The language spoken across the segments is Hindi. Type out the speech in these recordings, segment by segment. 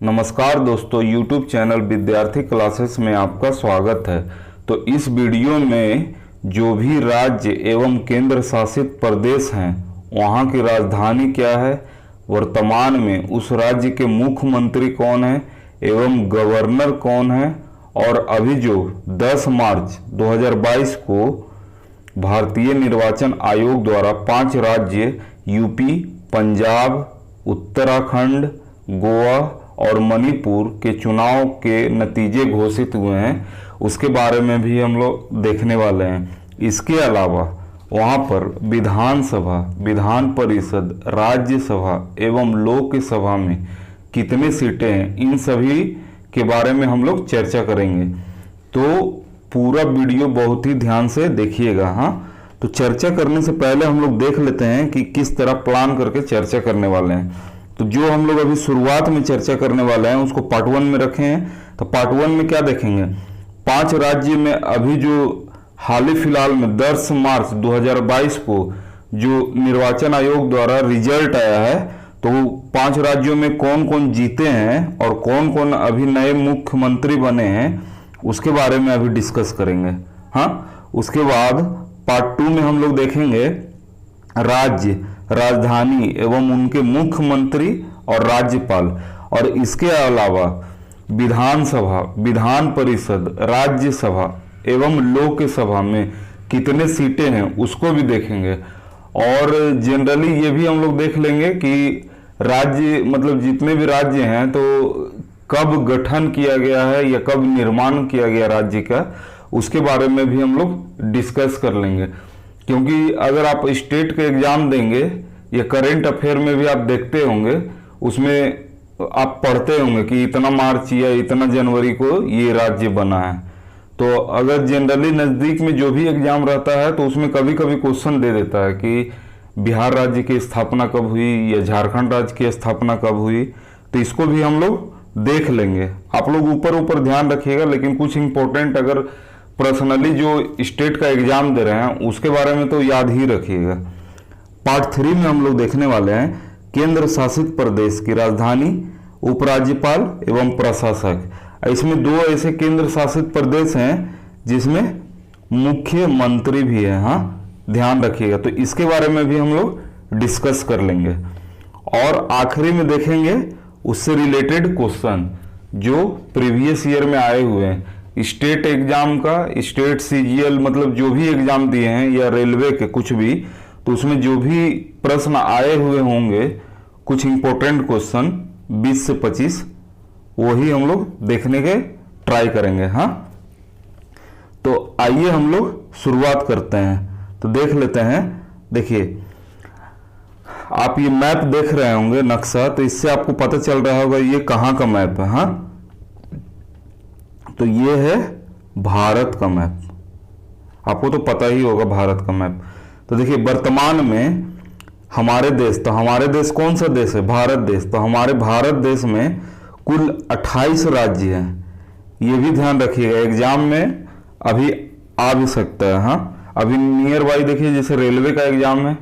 नमस्कार दोस्तों, YouTube चैनल विद्यार्थी क्लासेस में आपका स्वागत है। तो इस वीडियो में जो भी राज्य एवं केंद्र शासित प्रदेश हैं वहाँ की राजधानी क्या है, वर्तमान में उस राज्य के मुख्यमंत्री कौन है एवं गवर्नर कौन है, और अभी जो 10 मार्च 2022 को भारतीय निर्वाचन आयोग द्वारा 5 राज्य यूपी, पंजाब, उत्तराखंड, गोवा और मणिपुर के चुनाव के नतीजे घोषित हुए हैं, उसके बारे में भी हम लोग देखने वाले हैं। इसके अलावा वहाँ पर विधानसभा, विधान परिषद, राज्यसभा एवं लोकसभा में कितने सीटें हैं, इन सभी के बारे में हम लोग चर्चा करेंगे। तो पूरा वीडियो बहुत ही ध्यान से देखिएगा। हाँ, तो चर्चा करने से पहले हम लोग देख लेते हैं कि किस तरह प्लान करके चर्चा करने वाले हैं। तो जो हम लोग अभी शुरुआत में चर्चा करने वाले हैं उसको पार्ट 1 में रखे हैं। तो पार्ट 1 में क्या देखेंगे, 5 राज्य में अभी जो हाल ही फिलहाल में 10 मार्च 2022 को जो निर्वाचन आयोग द्वारा रिजल्ट आया है, तो 5 राज्यों में कौन कौन जीते हैं और कौन कौन अभी नए मुख्यमंत्री बने हैं, उसके बारे में अभी डिस्कस करेंगे। हाँ, उसके बाद पार्ट 2 में हम लोग देखेंगे राज्य, राजधानी एवं उनके मुख्यमंत्री और राज्यपाल, और इसके अलावा विधानसभा, विधान परिषद, राज्यसभा एवं लोकसभा में कितने सीटें हैं उसको भी देखेंगे। और जनरली ये भी हम लोग देख लेंगे कि राज्य मतलब जितने भी राज्य हैं तो कब गठन किया गया है या कब निर्माण किया गया राज्य का, उसके बारे में भी हम लोग डिस्कस कर लेंगे। क्योंकि अगर आप स्टेट के एग्जाम देंगे या करेंट अफेयर में भी आप देखते होंगे, उसमें आप पढ़ते होंगे कि इतना मार्च या इतना जनवरी को ये राज्य बना है। तो अगर जनरली नज़दीक में जो भी एग्जाम रहता है तो उसमें कभी कभी क्वेश्चन दे देता है कि बिहार राज्य की स्थापना कब हुई या झारखंड राज्य की स्थापना कब हुई। तो इसको भी हम लोग देख लेंगे। आप लोग ऊपर ऊपर ध्यान रखिएगा, लेकिन कुछ इंपॉर्टेंट अगर पर्सनली जो स्टेट का एग्जाम दे रहे हैं उसके बारे में तो याद ही रखिएगा। पार्ट 3 में हम लोग देखने वाले हैं केंद्र शासित प्रदेश की राजधानी, उपराज्यपाल एवं प्रशासक। इसमें 2 ऐसे केंद्र शासित प्रदेश हैं जिसमें मुख्यमंत्री भी है। हाँ, ध्यान रखिएगा। तो इसके बारे में भी हम लोग डिस्कस कर लेंगे। और आखिरी में देखेंगे उससे रिलेटेड क्वेश्चन जो प्रीवियस ईयर में आए हुए हैं, स्टेट एग्जाम का, स्टेट सीजीएल मतलब जो भी एग्जाम दिए हैं या रेलवे के कुछ भी, तो उसमें जो भी प्रश्न आए हुए होंगे, कुछ इंपॉर्टेंट क्वेश्चन 20 से 25, वही हम लोग देखने के ट्राई करेंगे। हाँ, तो आइए हम लोग शुरुआत करते हैं। तो देख लेते हैं। देखिए, आप ये मैप देख रहे होंगे, नक्शा, तो इससे आपको पता चल रहा होगा ये कहाँ का मैप है। हाँ, तो ये है भारत का मैप, आपको तो पता ही होगा भारत का मैप। तो देखिए, वर्तमान में हमारे देश, तो हमारे देश कौन सा देश है, भारत देश। तो हमारे भारत देश में कुल 28 राज्य हैं। ये भी ध्यान रखिएगा, एग्जाम में अभी आ भी सकता है। हाँ, अभी नियर बाई देखिए, जैसे रेलवे का एग्जाम है,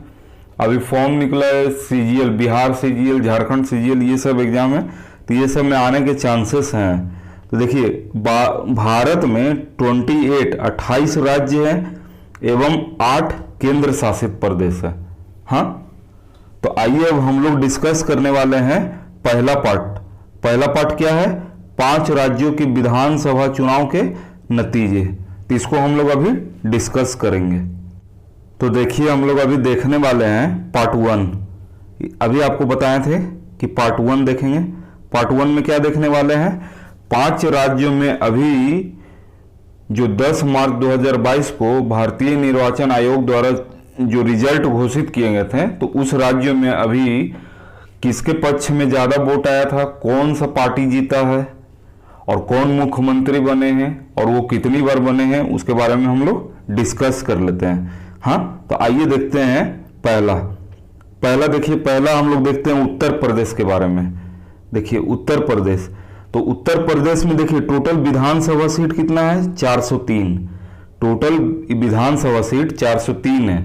अभी फॉर्म निकला है CGL, Bihar CGL, Jharkhand CGL, ये सब एग्जाम है। तो ये सब में आने के चांसेस हैं। तो देखिए, भारत में 28 राज्य हैं एवं 8 केंद्र शासित प्रदेश है। हाँ, तो आइए अब हम लोग डिस्कस करने वाले हैं पहला पार्ट। पहला पार्ट क्या है, 5 राज्यों की विधानसभा चुनाव के नतीजे। तो इसको हम लोग अभी डिस्कस करेंगे। तो देखिए, हम लोग अभी देखने वाले हैं पार्ट 1। अभी आपको बताए थे कि पार्ट 1 देखेंगे। पार्ट 1 में क्या देखने वाले हैं, 5 राज्यों में अभी जो 10 मार्च 2022 को भारतीय निर्वाचन आयोग द्वारा जो रिजल्ट घोषित किए गए थे, तो उस राज्यों में अभी किसके पक्ष में ज़्यादा वोट आया था, कौन सा पार्टी जीता है और कौन मुख्यमंत्री बने हैं और वो कितनी बार बने हैं, उसके बारे में हम लोग डिस्कस कर लेते हैं। हाँ, तो आइए देखते हैं पहला देखिए, पहला हम लोग देखते हैं उत्तर प्रदेश के बारे में। देखिए, उत्तर प्रदेश, तो उत्तर प्रदेश में देखिए टोटल विधानसभा सीट कितना है, 403। टोटल विधानसभा सीट 403 है।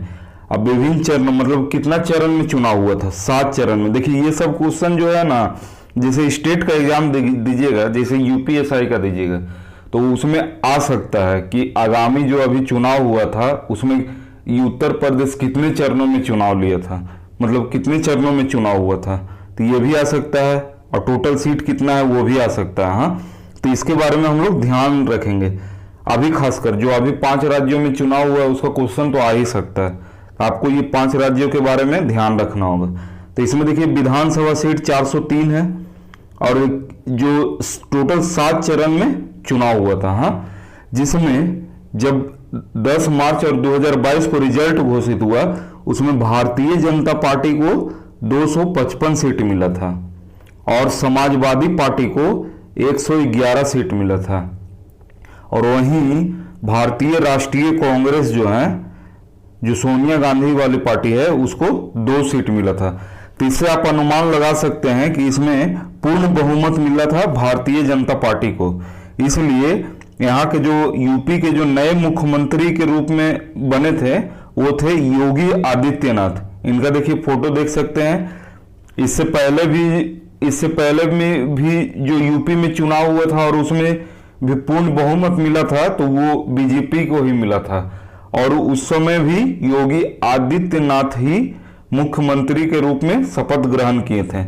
अब विभिन्न चरण मतलब कितना चरण में चुनाव हुआ था, 7 चरण में। देखिए, ये सब क्वेश्चन जो है ना जैसे स्टेट का एग्जाम दीजिएगा, जैसे यूपीएसआई का दीजिएगा, तो उसमें आ सकता है कि आगामी जो अभी चुनाव हुआ था उसमें उत्तर प्रदेश कितने चरणों में चुनाव लिया था, मतलब कितने चरणों में चुनाव हुआ था, तो ये भी आ सकता है, और टोटल सीट कितना है वो भी आ सकता है। हाँ, तो इसके बारे में हम लोग ध्यान रखेंगे। अभी खासकर जो अभी 5 राज्यों में चुनाव हुआ है उसका क्वेश्चन तो आ ही सकता है, आपको ये 5 राज्यों के बारे में ध्यान रखना होगा। तो इसमें देखिए विधानसभा सीट 403 है, और जो टोटल 7 चरण में चुनाव हुआ था। हाँ, जिसमें जब 10 मार्च और 2022 को रिजल्ट घोषित हुआ उसमें भारतीय जनता पार्टी को 255 सीट मिला था और समाजवादी पार्टी को 111 सीट मिला था, और वहीं भारतीय राष्ट्रीय कांग्रेस जो है, जो सोनिया गांधी वाली पार्टी है, उसको 2 सीट मिला था। तो इससे आप अनुमान लगा सकते हैं कि इसमें पूर्ण बहुमत मिला था भारतीय जनता पार्टी को। इसलिए यहाँ के जो यूपी के जो नए मुख्यमंत्री के रूप में बने थे वो थे योगी आदित्यनाथ। इनका देखिए फोटो देख सकते हैं। इससे पहले में भी जो यूपी में चुनाव हुआ था और उसमें भी पूर्ण बहुमत मिला था, तो वो बीजेपी को ही मिला था, और उस समय भी योगी आदित्यनाथ ही मुख्यमंत्री के रूप में शपथ ग्रहण किए थे।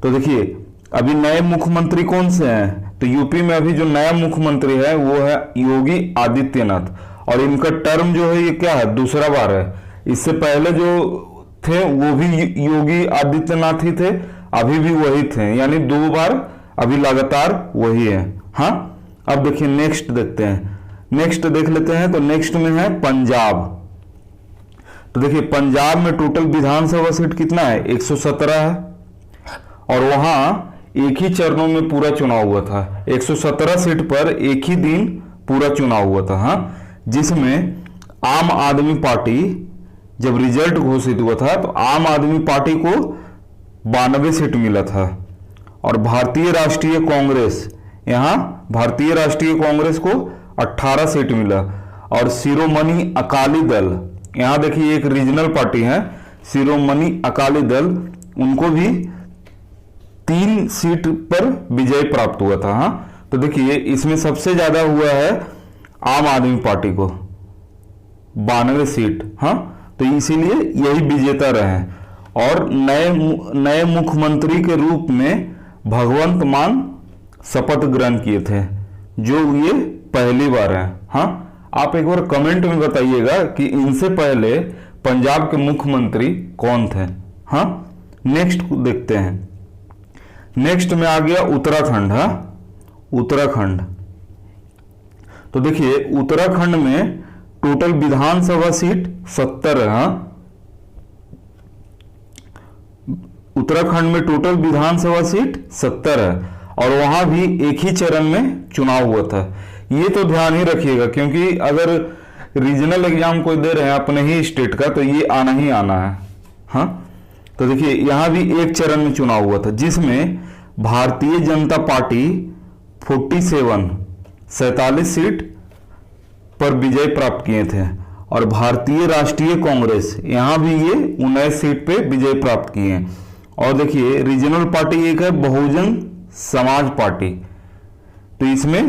तो देखिए अभी नए मुख्यमंत्री कौन से हैं, तो यूपी में अभी जो नया मुख्यमंत्री है वो है योगी आदित्यनाथ, और इनका टर्म जो है ये क्या है, दूसरा बार है। इससे पहले जो थे वो भी योगी आदित्यनाथ ही थे, अभी भी वही थे, यानी 2 बार अभी लगातार वही है। हाँ, अब देखिए नेक्स्ट देखते हैं, नेक्स्ट देख लेते हैं। तो नेक्स्ट में है पंजाब। तो देखिए पंजाब में टोटल विधानसभा सीट कितना है, 117 है, और वहां एक ही चरणों में पूरा चुनाव हुआ था। 117 सीट पर एक ही दिन पूरा चुनाव हुआ था। हाँ, जिसमें आम आदमी पार्टी जब रिजल्ट घोषित हुआ था तो आम आदमी पार्टी को 92 सीट मिला था, और भारतीय राष्ट्रीय कांग्रेस, यहाँ भारतीय राष्ट्रीय कांग्रेस को 18 सीट मिला, और शिरोमणि अकाली दल, यहाँ देखिए एक रीजनल पार्टी है शिरोमणि अकाली दल, उनको भी 3 सीट पर विजय प्राप्त हुआ था। हाँ, तो देखिए इसमें सबसे ज्यादा हुआ है आम आदमी पार्टी को 92 सीट। हाँ, तो इसीलिए यही विजेता रहे, और नए मुख्यमंत्री के रूप में भगवंत मान शपथ ग्रहण किए थे, जो ये पहली बार है। हाँ, आप एक बार कमेंट में बताइएगा कि इनसे पहले पंजाब के मुख्यमंत्री कौन थे। हाँ, नेक्स्ट देखते हैं। नेक्स्ट में आ गया उत्तराखंड। हाँ, उत्तराखंड। तो देखिए उत्तराखंड में टोटल विधानसभा सीट 70 है। हाँ, उत्तराखंड में टोटल विधानसभा सीट 70 है, और वहां भी एक ही चरण में चुनाव हुआ था। ये तो ध्यान ही रखिएगा, क्योंकि अगर रीजनल एग्जाम कोई दे रहे हैं अपने ही स्टेट का तो ये आना ही आना है। हाँ, तो देखिए यहां भी एक चरण में चुनाव हुआ था, जिसमें भारतीय जनता पार्टी 47 सीट पर विजय प्राप्त किए थे, और भारतीय राष्ट्रीय कांग्रेस यहां भी ये 19 सीट पे विजय प्राप्त किए हैं। और देखिए रीजनल पार्टी एक है बहुजन समाज पार्टी, तो इसमें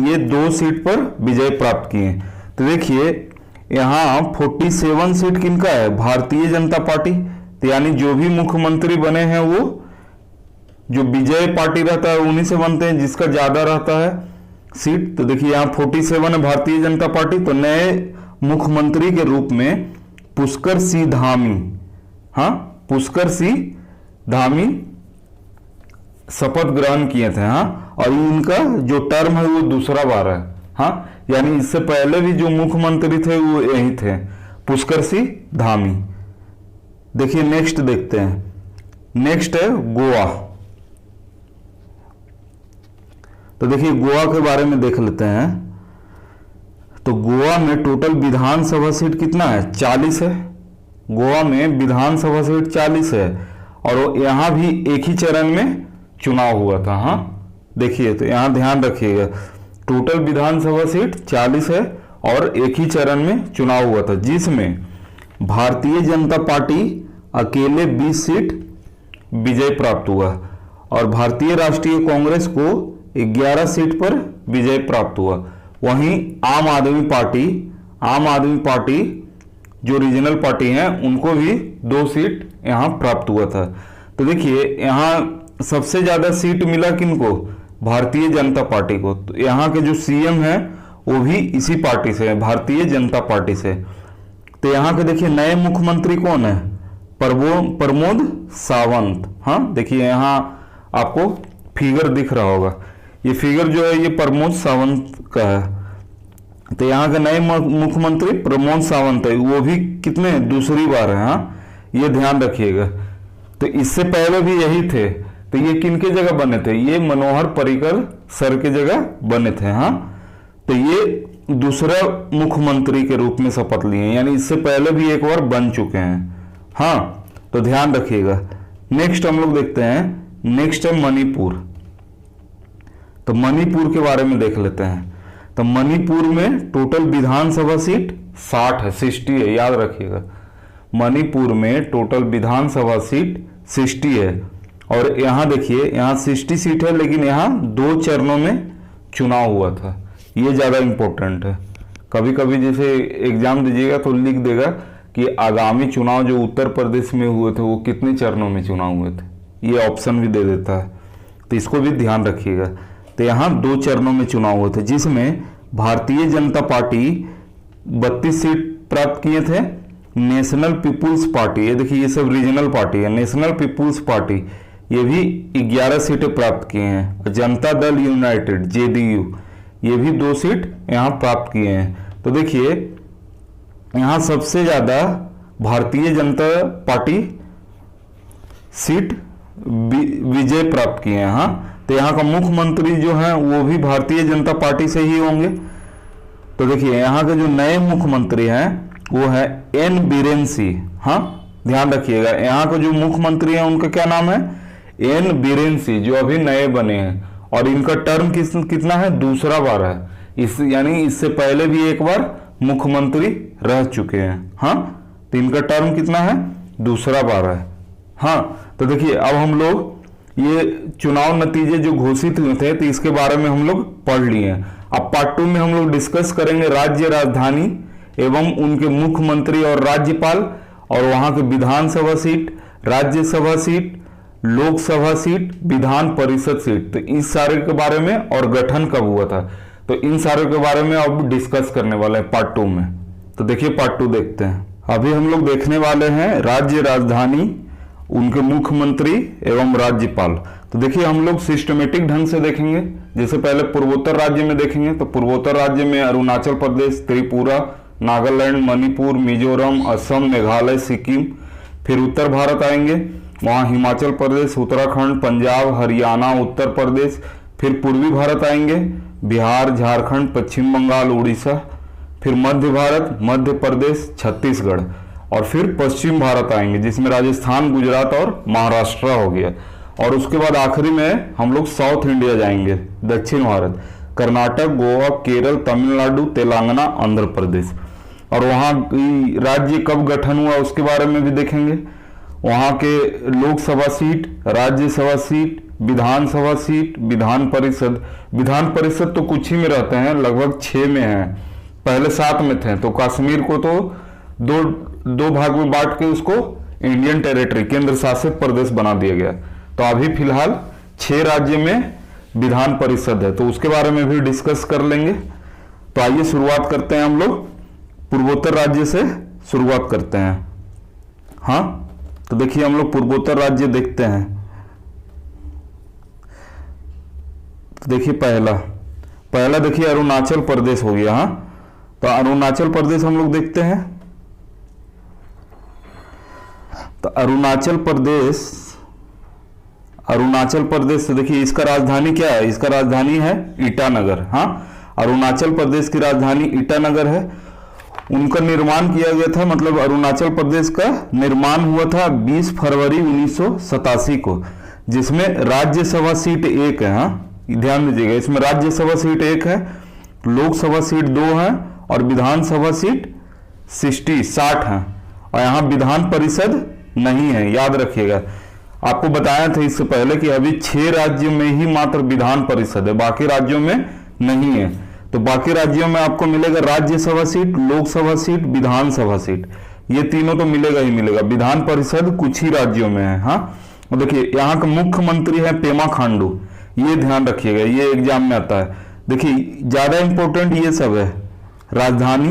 ये 2 सीट पर विजय प्राप्त किए। तो देखिए यहाँ 47 सीट किनका है, भारतीय जनता पार्टी, तो यानी जो भी मुख्यमंत्री बने हैं वो जो विजय पार्टी रहता है उन्हीं से बनते हैं, जिसका ज्यादा रहता है सीट। तो देखिए यहाँ 47 है भारतीय जनता पार्टी, तो नए मुख्यमंत्री के रूप में पुष्कर सिंह धामी, हाँ पुष्कर सिंह धामी शपथ ग्रहण किए थे। हाँ, और इनका जो टर्म है वो दूसरा बार है। हाँ, यानी इससे पहले भी जो मुख्यमंत्री थे वो यही थे, पुष्कर सिंह धामी। देखिए नेक्स्ट देखते हैं। नेक्स्ट है गोवा। तो देखिए गोवा के बारे में देख लेते हैं। तो गोवा में टोटल विधानसभा सीट कितना है, 40 है। गोवा में विधानसभा सीट 40 है, और यहां भी एक ही चरण में चुनाव हुआ था। हाँ, देखिए तो यहां ध्यान रखिएगा, टोटल विधानसभा सीट 40 है और एक ही चरण में चुनाव हुआ था, जिसमें भारतीय जनता पार्टी अकेले 20 सीट विजय प्राप्त हुआ, और भारतीय राष्ट्रीय कांग्रेस को 11 सीट पर विजय प्राप्त हुआ। वहीं आम आदमी पार्टी जो रीजनल पार्टी हैं उनको भी 2 सीट यहां प्राप्त हुआ था। तो देखिए यहां सबसे ज्यादा सीट मिला किनको? भारतीय जनता पार्टी को। तो यहाँ के जो सीएम हैं वो भी इसी पार्टी से है, भारतीय जनता पार्टी से। तो यहाँ के देखिए नए मुख्यमंत्री कौन है? प्रमोद सावंत। हाँ देखिए यहाँ आपको फिगर दिख रहा होगा, ये फिगर जो है ये प्रमोद सावंत का है। तो यहाँ के नए मुख्यमंत्री प्रमोद सावंत है, वो भी कितने दूसरी बार है। हाँ ये ध्यान रखिएगा। तो इससे पहले भी यही थे। तो ये किनके जगह बने थे? ये मनोहर पर्रिकर सर के जगह बने थे। हाँ तो ये दूसरा मुख्यमंत्री के रूप में शपथ लिए, यानी इससे पहले भी एक बार बन चुके हैं। हाँ तो ध्यान रखिएगा। नेक्स्ट हम लोग देखते हैं, नेक्स्ट है मणिपुर। तो मणिपुर के बारे में देख लेते हैं। तो मणिपुर में टोटल विधानसभा सीट 60 है, 60 है, याद रखिएगा। मणिपुर में टोटल विधानसभा सीट 60 है। और यहाँ देखिए यहाँ 60 सीट है, लेकिन यहाँ 2 चरणों में चुनाव हुआ था। ये ज्यादा इंपॉर्टेंट है। कभी कभी जैसे एग्जाम दीजिएगा तो लिख देगा कि आगामी चुनाव जो उत्तर प्रदेश में हुए थे वो कितने चरणों में चुनाव हुए थे, ये ऑप्शन भी दे देता है। तो इसको भी ध्यान रखिएगा। तो यहाँ 2 चरणों में चुनाव हुए थे, जिसमें भारतीय जनता पार्टी 32 सीट प्राप्त किए थे। नेशनल पीपुल्स पार्टी, ये देखिए ये सब रीजनल पार्टी है, नेशनल पीपुल्स पार्टी ये भी 11 सीटें प्राप्त किए हैं। जनता दल यूनाइटेड जेडीयू ये भी 2 सीट यहाँ प्राप्त किए हैं। तो देखिए यहाँ सबसे ज्यादा भारतीय जनता पार्टी सीट विजय प्राप्त किए हैं। हाँ तो यहाँ का मुख्यमंत्री जो है वो भी भारतीय जनता पार्टी से ही होंगे। तो देखिए यहाँ के जो नए मुख्यमंत्री हैं वो है एन बीरेन सिंह। हाँ ध्यान रखिएगा, यहाँ के जो मुख्यमंत्री हैं उनका क्या नाम है? एन बीरेन सिंह, जो अभी नए बने हैं। और इनका टर्म कितना है? दूसरा बार है। यानी इससे पहले भी एक बार मुख्यमंत्री रह चुके हैं। हाँ तो इनका टर्म कितना है? दूसरा बार है। हाँ तो देखिए अब हम लोग ये चुनाव नतीजे जो घोषित हुए थे तो इसके बारे में हम लोग पढ़ लिए हैं। अब पार्ट 2 में हम लोग डिस्कस करेंगे राज्य राजधानी एवं उनके मुख्यमंत्री और राज्यपाल, और वहां के Vidhan Sabha seat, Rajya Sabha seat, Lok Sabha seat, Vidhan Parishad seat. तो इस सारे के बारे में, और गठन कब हुआ था, तो इन सारे के बारे में अब डिस्कस करने वाले हैं पार्ट 2 में। तो देखिए पार्ट 2 देखते हैं। अभी हम लोग देखने वाले हैं राज्य राजधानी, उनके मुख्यमंत्री एवं राज्यपाल। तो देखिए हम लोग सिस्टमेटिक ढंग से देखेंगे। जैसे पहले पूर्वोत्तर राज्य में देखेंगे, तो पूर्वोत्तर राज्य में अरुणाचल प्रदेश, त्रिपुरा, नागालैंड, मणिपुर, मिजोरम, असम, मेघालय, सिक्किम। फिर उत्तर भारत आएंगे, वहाँ हिमाचल प्रदेश, उत्तराखंड, पंजाब, हरियाणा, उत्तर प्रदेश। फिर पूर्वी भारत आएंगे, बिहार, झारखंड, पश्चिम बंगाल, उड़ीसा। फिर मध्य भारत, मध्य प्रदेश, छत्तीसगढ़। और फिर पश्चिम भारत आएंगे, जिसमें राजस्थान, गुजरात और महाराष्ट्र हो गया। और उसके बाद आखिरी में हम लोग साउथ इंडिया जाएंगे, दक्षिण भारत, कर्नाटक, गोवा, केरल, तमिलनाडु, तेलंगाना, आंध्र प्रदेश। और वहाँ राज्य कब गठन हुआ उसके बारे में भी देखेंगे। वहाँ के लोकसभा सीट, राज्यसभा सीट, विधानसभा सीट, विधान परिषद तो कुछ ही में रहते हैं, लगभग 6 में हैं। पहले 7 में थे। तो कश्मीर को तो दो भाग में बांट के उसको इंडियन टेरिटरी, केंद्र शासित प्रदेश बना दिया गया। तो अभी फिलहाल 6 राज्य में विधान परिषद है, तो उसके बारे में भी डिस्कस कर लेंगे। तो आइए शुरुआत करते हैं, हम लोग पूर्वोत्तर राज्य से शुरुआत करते हैं। हाँ तो देखिए हम लोग पूर्वोत्तर राज्य देखते हैं। तो देखिए पहला देखिए अरुणाचल प्रदेश हो गया। हाँ तो अरुणाचल प्रदेश हम लोग देखते हैं। तो अरुणाचल प्रदेश से देखिए इसका राजधानी क्या है? इसका राजधानी है ईटानगर। हाँ अरुणाचल प्रदेश की राजधानी ईटानगर है। उनका निर्माण किया गया था, मतलब अरुणाचल प्रदेश का निर्माण हुआ था 20 फरवरी 1987 को, जिसमें राज्यसभा सीट 1 है। हाँ ध्यान दीजिएगा, इसमें राज्यसभा सीट 1 है, लोकसभा सीट 2 है और विधानसभा सीट 60 है। और यहाँ विधान परिषद नहीं है, याद रखिएगा। आपको बताया था इससे पहले कि अभी 6 राज्यों में ही मात्र विधान परिषद है, बाकी राज्यों में नहीं है। तो बाकी राज्यों में आपको मिलेगा राज्यसभा सीट, लोकसभा सीट, विधानसभा सीट, ये तीनों तो मिलेगा ही मिलेगा। विधान परिषद कुछ ही राज्यों में है। हाँ, और देखिए यहाँ का मुख्यमंत्री है पेमा खांडू, ये ध्यान रखिएगा, ये एग्जाम में आता है। देखिए ज्यादा इंपॉर्टेंट ये सब है, राजधानी,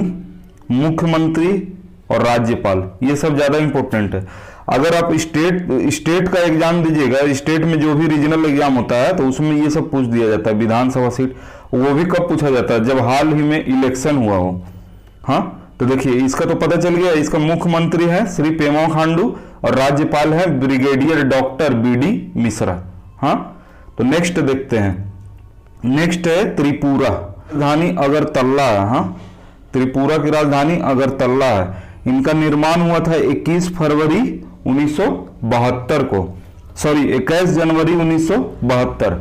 मुख्यमंत्री और राज्यपाल, ये सब ज्यादा इंपॉर्टेंट है। अगर आप स्टेट का एग्जाम दीजिएगा, स्टेट में जो भी रीजनल एग्जाम होता है तो उसमें ये सब पूछ दिया जाता है। विधानसभा सीट वो भी कब पूछा जाता है, जब हाल ही में इलेक्शन हुआ हो। हाँ, तो देखिए इसका तो पता चल गया, इसका मुख्यमंत्री है श्री पेमा खांडू और राज्यपाल है ब्रिगेडियर डॉक्टर बी.डी. मिश्रा। हाँ, तो नेक्स्ट देखते हैं। नेक्स्ट है त्रिपुरा, राजधानी अगरतला है। हाँ, त्रिपुरा की राजधानी अगरतला है। इनका निर्माण हुआ था 21 फरवरी 1972 को, सॉरी 21 जनवरी 1972।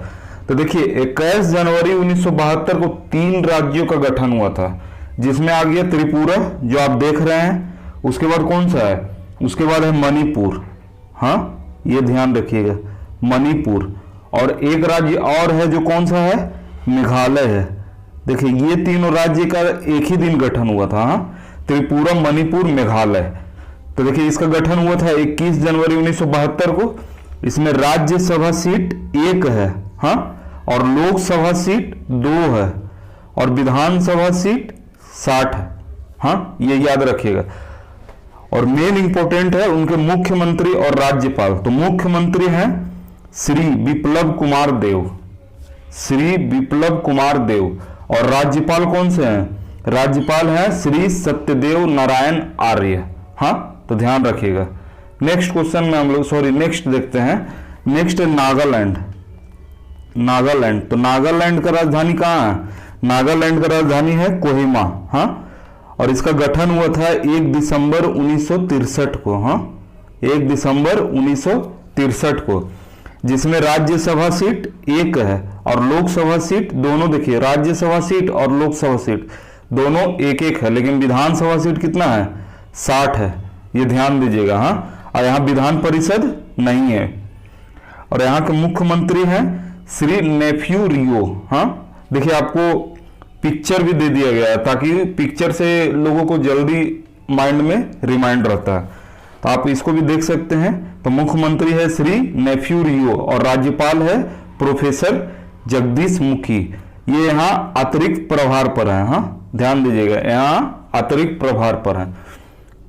तो देखिए 21 जनवरी 1972 को 3 राज्यों का गठन हुआ था, जिसमें आ गया त्रिपुरा जो आप देख रहे हैं, उसके बाद कौन सा है, उसके बाद है मणिपुर। हाँ, ये ध्यान रखिएगा, मणिपुर। और एक राज्य और है जो कौन सा है, मेघालय है। देखिए ये तीनों राज्य का एक ही दिन गठन हुआ था। हाँ, त्रिपुरा, मणिपुर, मेघालय। तो देखिए इसका गठन हुआ था 21 जनवरी 1972 को। इसमें राज्यसभा सीट 1 है। हाँ, और लोकसभा सीट 2 है और विधानसभा सीट 60 है। हाँ, ये याद रखिएगा। और मेन इंपॉर्टेंट है उनके मुख्यमंत्री और राज्यपाल। तो मुख्यमंत्री हैं श्री विप्लव कुमार देव, श्री विप्लव कुमार देव। और राज्यपाल कौन से हैं, राज्यपाल हैं श्री सत्यदेव नारायण आर्य। हाँ, तो ध्यान रखिएगा। नेक्स्ट क्वेश्चन में हम लोग, सॉरी नेक्स्ट देखते हैं। नेक्स्ट है नागालैंड। नागालैंड, तो नागालैंड का राजधानी कहाँ है, नागालैंड का राजधानी है कोहिमा। हाँ, और इसका गठन हुआ था 1 दिसंबर 1963 को। हाँ, 1 दिसंबर 1963 को, जिसमें राज्यसभा सीट 1 है और लोकसभा सीट दोनों, देखिए राज्यसभा सीट और लोकसभा सीट दोनों 1-1 है, लेकिन विधानसभा सीट कितना है, 60 है, ये ध्यान दीजिएगा। हाँ, और यहाँ विधान परिषद नहीं है। और यहाँ के मुख्यमंत्री हैं श्री नेफ्यू रियो। हाँ, देखिए आपको पिक्चर भी दे दिया गया है ताकि पिक्चर से लोगों को जल्दी माइंड में रिमाइंड रहता है, तो आप इसको भी देख सकते हैं। तो मुख्यमंत्री है श्री नेफ्यू रियो और राज्यपाल है प्रोफेसर जगदीश मुखी। ये यहाँ अतिरिक्त प्रभार पर है। हाँ, ध्यान दीजिएगा, यहाँ अतिरिक्त प्रभार पर है।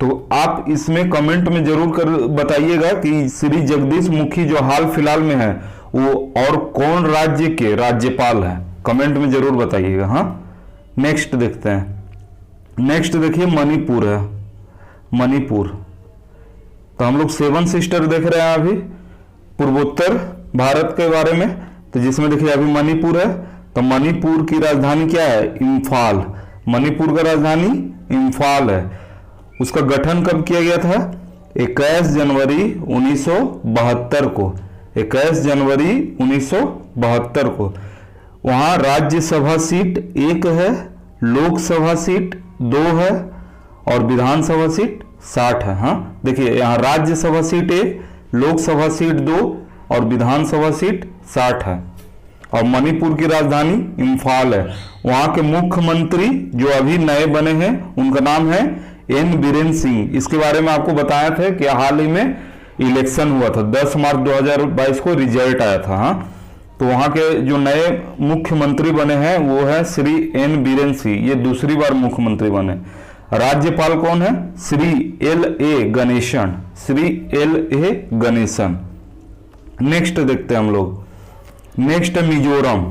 तो आप इसमें कमेंट में जरूर कर बताइएगा कि श्री जगदीश मुखी जो हाल फिलहाल में है वो और कौन राज्य के राज्यपाल हैं, कमेंट में जरूर बताइएगा। हाँ, नेक्स्ट देखते हैं। नेक्स्ट देखिए मणिपुर है। मणिपुर, तो हम लोग 7 सिस्टर देख रहे हैं अभी पूर्वोत्तर भारत के बारे में, तो जिसमें देखिए अभी मणिपुर है। तो मणिपुर की राजधानी क्या है, इम्फाल। मणिपुर का राजधानी इम्फाल है। उसका गठन कब किया गया था, 21 जनवरी 1972 को, 21 जनवरी 1972 को। वहां राज्यसभा सीट 1 है, लोकसभा सीट 2 है और विधानसभा सीट 60 है। हाँ, देखिए यहाँ राज्यसभा सीट 1, लोकसभा सीट 2 और विधानसभा सीट 60 है। और मणिपुर की राजधानी इम्फाल है। वहां के मुख्यमंत्री जो अभी नए बने हैं उनका नाम है एन बीरेन सिंह। इसके बारे में आपको बताया था कि हाल ही में इलेक्शन हुआ था, 10 मार्च 2022 को रिजल्ट आया था। हाँ, तो वहां के जो नए मुख्यमंत्री बने हैं वो है श्री एन बीरेन सिंह, ये दूसरी बार मुख्यमंत्री बने। राज्यपाल कौन है, Shri L.A. Ganesan, Shri L.A. Ganesan. Next देखते हैं हम लोग। नेक्स्ट है मिजोरम।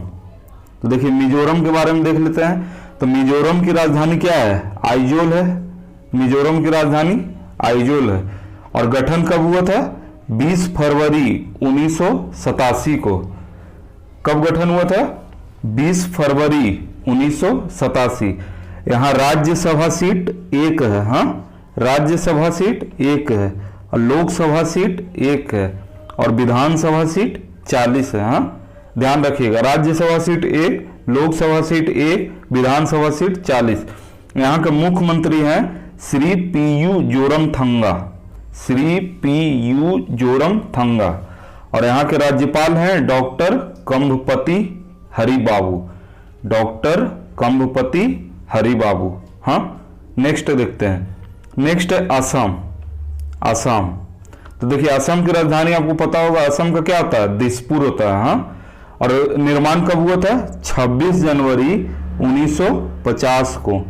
तो देखिए मिजोरम के बारे में देख लेते हैं। तो मिजोरम की राजधानी क्या है, आइजोल है। मिजोरम की राजधानी आइजोल है। और गठन कब हुआ था, 20 फरवरी 1987 को। कब गठन हुआ था, 20 फरवरी 1987। यहाँ राज्यसभा सीट 1 है। हाँ, राज्यसभा सीट 1 है और लोकसभा सीट 1 है और विधानसभा सीट 40 है। हाँ, ध्यान रखिएगा, राज्यसभा सीट 1, लोकसभा सीट 1, विधानसभा सीट 40। यहाँ के मुख्यमंत्री हैं श्री P.U. जोरमथंगा, श्री P.U. जोरमथंगा। और यहाँ के राज्यपाल हैं डॉक्टर कंभपति हरिबाबू, डॉक्टर कंभपति हरिबाबू। हाँ, नेक्स्ट देखते हैं। नेक्स्ट है असम। असम, तो देखिए असम की राजधानी आपको पता होगा, असम का क्या होता है, दिसपुर होता है। हाँ, और निर्माण कब हुआ था, 26 जनवरी 1950 को,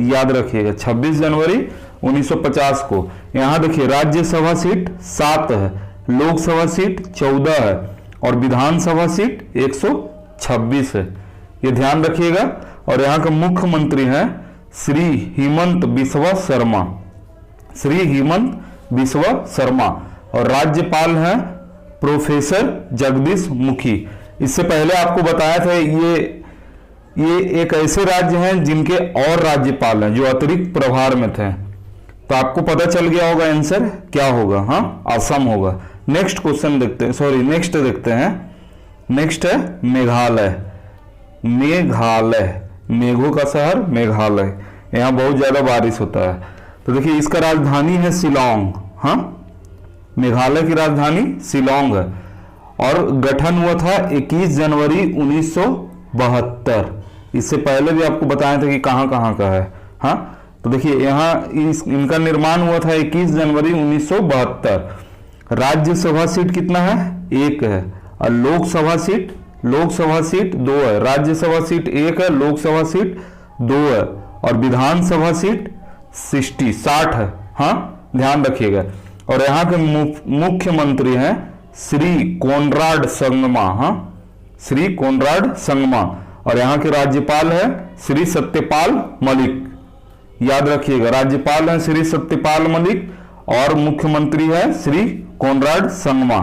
याद रखिएगा 26 जनवरी 1950 को। यहां देखिए राज्यसभा सीट 7 है, लोकसभा सीट 14 है और विधानसभा सीट 126 है, ये ध्यान रखिएगा। और यहाँ का मुख्यमंत्री हैं श्री हिमंत बिस्वा शर्मा, श्री हिमंत बिस्वा शर्मा, और राज्यपाल हैं प्रोफेसर जगदीश मुखी। इससे पहले आपको बताया था ये एक ऐसे राज्य हैं जिनके और राज्यपाल हैं जो अतिरिक्त प्रभार में थे, तो आपको पता चल गया होगा आंसर क्या होगा। हाँ, असम होगा। नेक्स्ट क्वेश्चन देखते हैं, सॉरी नेक्स्ट देखते हैं। नेक्स्ट है मेघालय। मेघालय, मेघों का शहर मेघालय, यहाँ बहुत ज्यादा बारिश होता है। तो देखिए इसका राजधानी है शिलोंग। हाँ, मेघालय की राजधानी शिलोंग है और गठन हुआ था 21 जनवरी 1972। इससे पहले भी आपको बताया था कि कहाँ कहाँ का है। हाँ, तो देखिए यहाँ इनका निर्माण हुआ था 21 जनवरी 1972। राज्यसभा सीट कितना है, 1 है, और लोकसभा सीट 2 है। राज्यसभा सीट 1 है, लोकसभा सीट 2 है और विधानसभा सीट 60 है। हाँ, ध्यान रखिएगा। और यहाँ के मुख्यमंत्री हैं श्री कोनराड संगमा। हाँ, श्री कोनराड संगमा, और यहाँ के राज्यपाल है श्री सत्यपाल मलिक, याद रखिएगा। राज्यपाल है श्री सत्यपाल मलिक और मुख्यमंत्री है श्री कोनराड संगमा।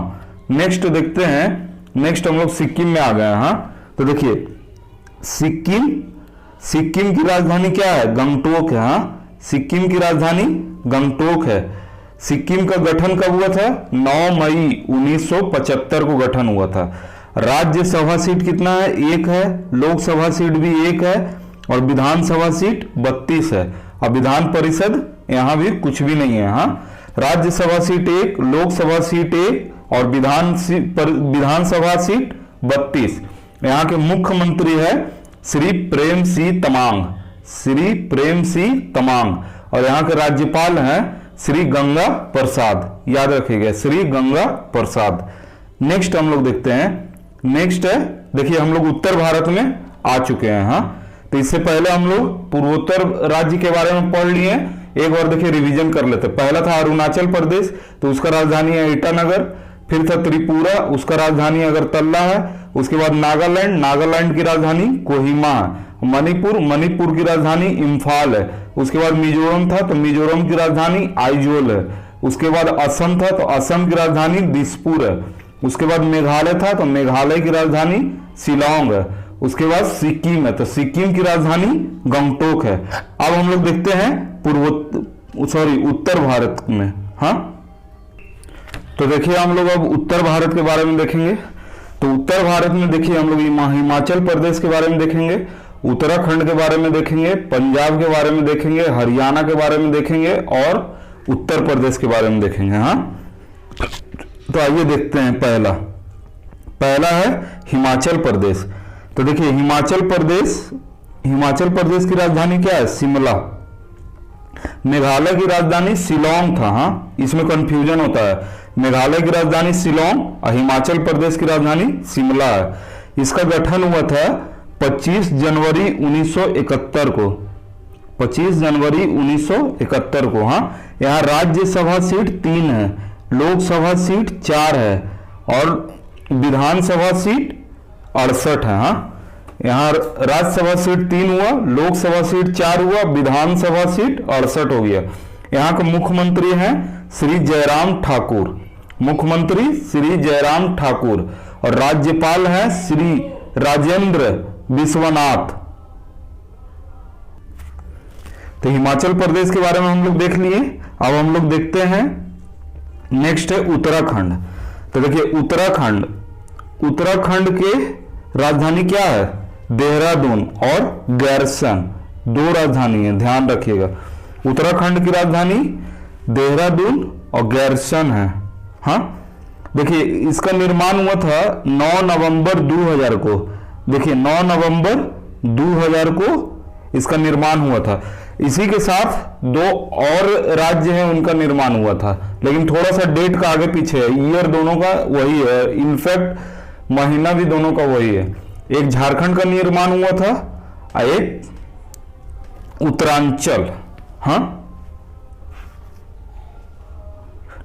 नेक्स्ट देखते हैं। नेक्स्ट हम लोग सिक्किम में आ गए हैं। हाँ, तो देखिए सिक्किम की राजधानी क्या है, गंगटोक है। हाँ, सिक्किम की राजधानी गंगटोक है। सिक्किम का गठन कब हुआ था, 9 मई 1975 को गठन हुआ था। राज्यसभा सीट कितना है, 1 है, लोकसभा सीट भी 1 है और विधानसभा सीट 32 है और विधान परिषद यहाँ भी कुछ भी नहीं है। हाँ, राज्यसभा सीट 1, लोकसभा सीट 1 और विधानसभा सीट 32। यहाँ के मुख्यमंत्री है श्री प्रेम सिंह तमांग, श्री प्रेम सिंह तमांग, और यहाँ के राज्यपाल हैं श्री गंगा प्रसाद, याद रखिएगा श्री गंगा प्रसाद। नेक्स्ट हम लोग देखते हैं। नेक्स्ट है, देखिए हम लोग उत्तर भारत में आ चुके हैं। हाँ, तो इससे पहले हम लोग पूर्वोत्तर राज्य के बारे में पढ़ लिए, एक बार देखिए रिवीजन कर लेते। पहला था अरुणाचल प्रदेश, तो उसका राजधानी है ईटानगर। फिर था त्रिपुरा, उसका राजधानी अगरतला है। उसके बाद नागालैंड, नागालैंड की राजधानी कोहिमा है। मणिपुर की राजधानी इम्फाल है। उसके बाद मिजोरम था, तो मिजोरम की राजधानी आइजोल है। उसके बाद असम था, तो असम की राजधानी दिसपुर है। उसके बाद मेघालय था, तो मेघालय की राजधानी शिलोंग है। उसके बाद सिक्किम है, तो सिक्किम की राजधानी गंगटोक है। अब हम लोग देखते हैं उत्तर भारत में। हाँ, तो देखिए हम लोग अब उत्तर भारत के बारे में देखेंगे। तो उत्तर भारत में देखिए हम लोग हिमाचल प्रदेश के बारे में देखेंगे, उत्तराखंड के बारे में देखेंगे, पंजाब के बारे में देखेंगे, हरियाणा के बारे में देखेंगे और उत्तर प्रदेश के बारे में देखेंगे। हाँ, तो आइए देखते हैं। पहला है हिमाचल प्रदेश। तो देखिए हिमाचल प्रदेश की राजधानी क्या है, शिमला। मेघालय की राजधानी शिलोंग था। हाँ, इसमें कंफ्यूजन होता है। मेघालय की राजधानी शिलोंग और हिमाचल प्रदेश की राजधानी शिमला है। इसका गठन हुआ था 25 जनवरी 1971 को, 25 जनवरी 1971 को। हाँ, यहाँ राज्यसभा सीट 3 है, लोकसभा सीट 4 है और विधानसभा सीट 68 है। हाँ, यहाँ राज्यसभा सीट 3 हुआ, लोकसभा सीट 4 हुआ, विधानसभा सीट 68 हो गया। यहाँ के मुख्यमंत्री हैं श्री जयराम ठाकुर, मुख्यमंत्री श्री जयराम ठाकुर, और राज्यपाल हैं श्री राजेंद्र विश्वनाथ। तो हिमाचल प्रदेश के बारे में हम लोग देख लिए। अब हम लोग देखते हैं नेक्स्ट है उत्तराखंड। तो देखिए उत्तराखंड के राजधानी क्या है, देहरादून और गैरसन, 2 राजधानी है, ध्यान रखिएगा। उत्तराखंड की राजधानी देहरादून और गैरसन है। हाँ, देखिए इसका निर्माण हुआ था 9 नवंबर 2000 को। देखिए 9 नवंबर 2000 को इसका निर्माण हुआ था। इसी के साथ दो और राज्य हैं उनका निर्माण हुआ था, लेकिन थोड़ा सा डेट का आगे पीछे है, ईयर दोनों का वही है, इनफैक्ट महीना भी दोनों का वही है। एक झारखंड का निर्माण हुआ था और एक उत्तरांचल, हाँ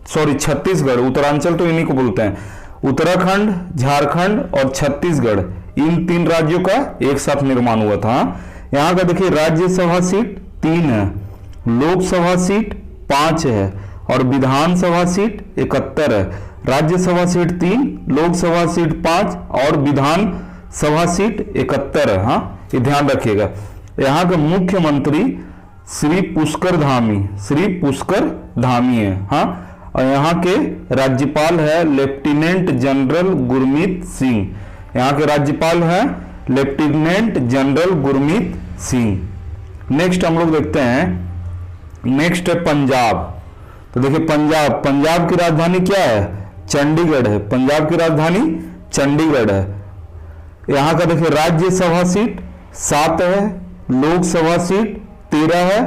सॉरी छत्तीसगढ़, उत्तरांचल तो इन्हीं को बोलते हैं। उत्तराखंड, झारखंड और छत्तीसगढ़, इन 3 राज्यों का एक साथ निर्माण हुआ था। यहां का देखिए राज्यसभा सीट 3 है, लोकसभा सीट 5 है और विधानसभा सीट 71 है। राज्यसभा सीट 3, लोकसभा सीट 5 और विधानसभा सीट 71 है। हाँ, ये ध्यान रखिएगा। यहाँ का मुख्यमंत्री श्री पुष्कर धामी है। हाँ, और यहाँ के राज्यपाल है लेफ्टिनेंट जनरल गुरमीत सिंह। यहाँ के राज्यपाल है lieutenant general Gurmeet Singh. Next हम लोग देखते हैं, नेक्स्ट है पंजाब। तो देखिए पंजाब की राजधानी क्या है? चंडीगढ़ है। पंजाब की राजधानी चंडीगढ़ है। यहाँ का देखिए राज्यसभा सीट 7 है, लोकसभा सीट 13 है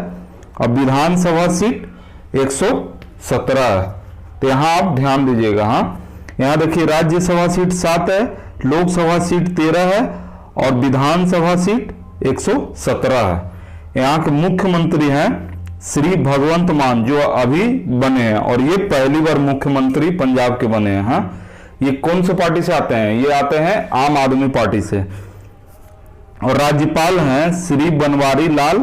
और विधानसभा सीट 117 है। तो यहाँ आप ध्यान दीजिएगा। हाँ, यहाँ देखिए राज्यसभा सीट 7 है, लोकसभा सीट 13 है और विधानसभा सीट 117 है। यहाँ के मुख्यमंत्री हैं श्री भगवंत मान, जो अभी बने हैं और ये पहली बार मुख्यमंत्री पंजाब के बने हैं। हाँ, ये कौन से पार्टी से आते हैं? ये आते हैं आम आदमी पार्टी से। और राज्यपाल हैं श्री बनवारी लाल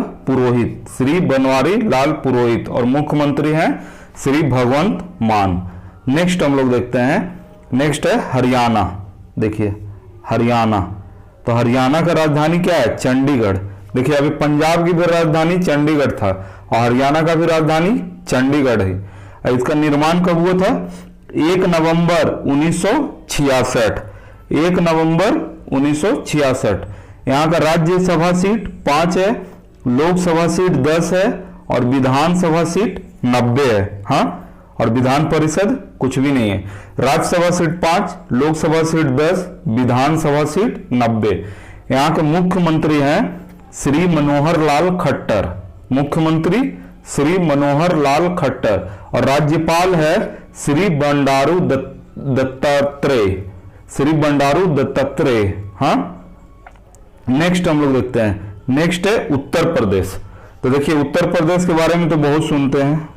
पुरोहित और मुख्यमंत्री हैं श्री भगवंत मान। नेक्स्ट हम लोग देखते हैं, नेक्स्ट है हरियाणा। देखिए हरियाणा, तो हरियाणा का राजधानी क्या है? चंडीगढ़। देखिए अभी पंजाब की भी राजधानी चंडीगढ़ था और हरियाणा का भी राजधानी चंडीगढ़ है। इसका निर्माण कब हुआ था? 1 नवंबर 1966। 1 नवंबर 1966। यहाँ का राज्यसभा सीट 5 है, लोकसभा सीट 10 है और विधानसभा सीट 90 है। हाँ, और विधान परिषद कुछ भी नहीं है। राज्यसभा सीट 5, लोकसभा सीट 10, विधानसभा सीट 90। यहाँ के मुख्यमंत्री हैं श्री मनोहर लाल खट्टर, मुख्यमंत्री श्री मनोहर लाल खट्टर और राज्यपाल है श्री बंडारू दत्तात्रेय। हाँ, नेक्स्ट हम लोग देखते हैं, नेक्स्ट है उत्तर प्रदेश। तो देखिए उत्तर प्रदेश के बारे में तो बहुत सुनते हैं,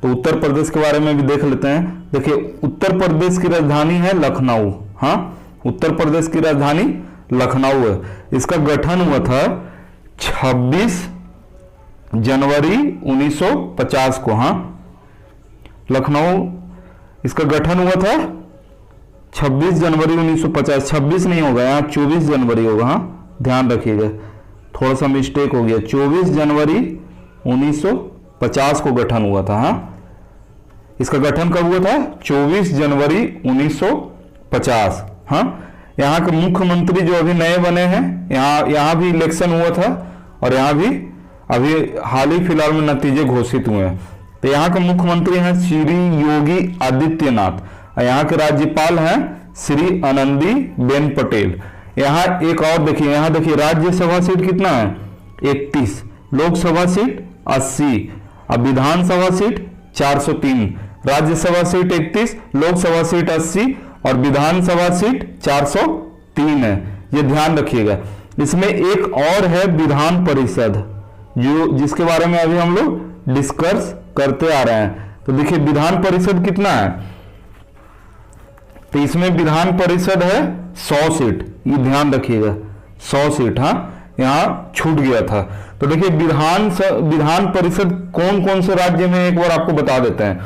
तो उत्तर प्रदेश के बारे में भी देख लेते हैं। देखिए उत्तर प्रदेश की राजधानी है लखनऊ। हाँ, उत्तर प्रदेश की राजधानी लखनऊ है। इसका गठन हुआ था 26 जनवरी 1950 को। हाँ, लखनऊ, इसका गठन हुआ था 26 जनवरी 1950। 26 नहीं होगा, यहाँ 24 जनवरी होगा। हाँ, ध्यान रखिएगा, थोड़ा सा मिस्टेक हो गया। 24 जनवरी 1950 को गठन हुआ था। हाँ, इसका गठन कब हुआ था? 24 जनवरी 1950। हाँ, यहाँ के मुख्यमंत्री जो अभी नए बने हैं, यहाँ भी इलेक्शन हुआ था और यहाँ भी अभी हाल ही फिलहाल में नतीजे घोषित हुए हैं। तो यहाँ के मुख्यमंत्री हैं श्री योगी आदित्यनाथ। यहाँ के राज्यपाल हैं श्री आनंदी बेन पटेल। यहाँ एक और देखिए, यहाँ देखिए राज्यसभा सीट कितना है? 31, लोकसभा सीट 80 और Vidhan Sabha seat 403। Rajya Sabha seat 31, Lok Sabha seat 80 और विधानसभा सीट 403 है। ये ध्यान रखिएगा। इसमें एक और है विधान परिषद, जिसके बारे में अभी हम लोग डिस्कस करते आ रहे हैं। तो देखिए विधान परिषद कितना है? तो इसमें विधान परिषद है 100 सीट। ये ध्यान रखिएगा, 100 सीट। हाँ, यहाँ छूट गया था। तो देखिए विधान परिषद कौन कौन से राज्य में, एक बार आपको बता देते हैं।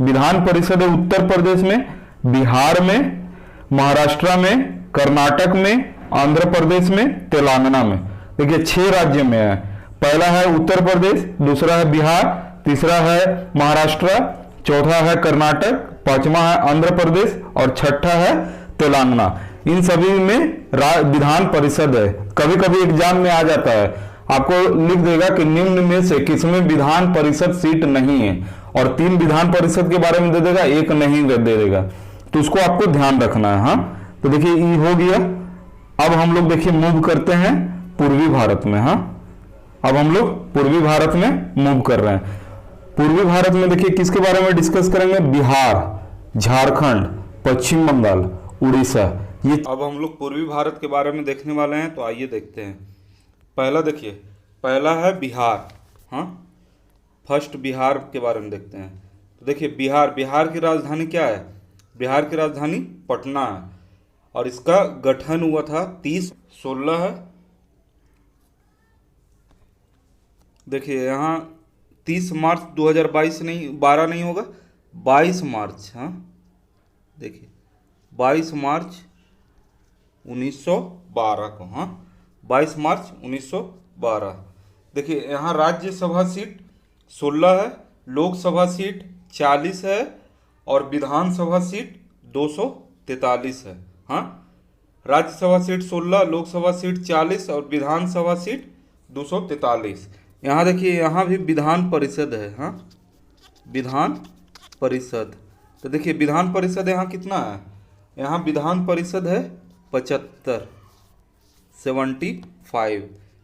विधान परिषद है उत्तर प्रदेश में, बिहार में, महाराष्ट्र में, कर्नाटक में, आंध्र प्रदेश में, तेलंगाना में। देखिए 6 राज्य में है। पहला है उत्तर प्रदेश, दूसरा है बिहार, तीसरा है महाराष्ट्र, चौथा है कर्नाटक, पांचवा है आंध्र प्रदेश और छठा है तेलंगाना। इन सभी में विधान परिषद है। कभी कभी एग्जाम में आ जाता है, आपको लिख देगा कि निम्न में से किसमें विधान परिषद सीट नहीं है, और 3 विधान परिषद के बारे में दे देगा, 1 नहीं दे देगा। तो उसको आपको ध्यान रखना है। हाँ, तो देखिए ई हो गया। अब हम लोग देखिए मूव करते हैं पूर्वी भारत में। हाँ, अब हम लोग पूर्वी भारत में मूव कर रहे हैं। पूर्वी भारत में देखिए किसके बारे में डिस्कस करेंगे? बिहार, झारखंड, पश्चिम बंगाल, उड़ीसा। ये अब हम लोग पूर्वी भारत के बारे में देखने वाले हैं, तो आइए देखते हैं। पहला देखिए, पहला है बिहार। हाँ, फर्स्ट बिहार के बारे में देखते हैं। तो देखिए बिहार की राजधानी क्या है? बिहार की राजधानी पटना है, और इसका गठन हुआ था 30/16 है। देखिए यहाँ 30 मार्च 2022 नहीं, 12 नहीं होगा, 22 मार्च। हाँ, देखिए 22 मार्च 1912 को। हाँ, 22 मार्च 1912। देखिए यहाँ राज्यसभा सीट 16 है, लोकसभा सीट 40 है, और विधानसभा सीट 243 है। हाँ, राज्यसभा सीट 16, लोकसभा सीट 40 और विधानसभा सीट 243। यहाँ देखिए यहाँ भी विधान परिषद है। हाँ, विधान परिषद। तो देखिए विधान परिषद यहाँ कितना है? यहाँ विधान परिषद है 75।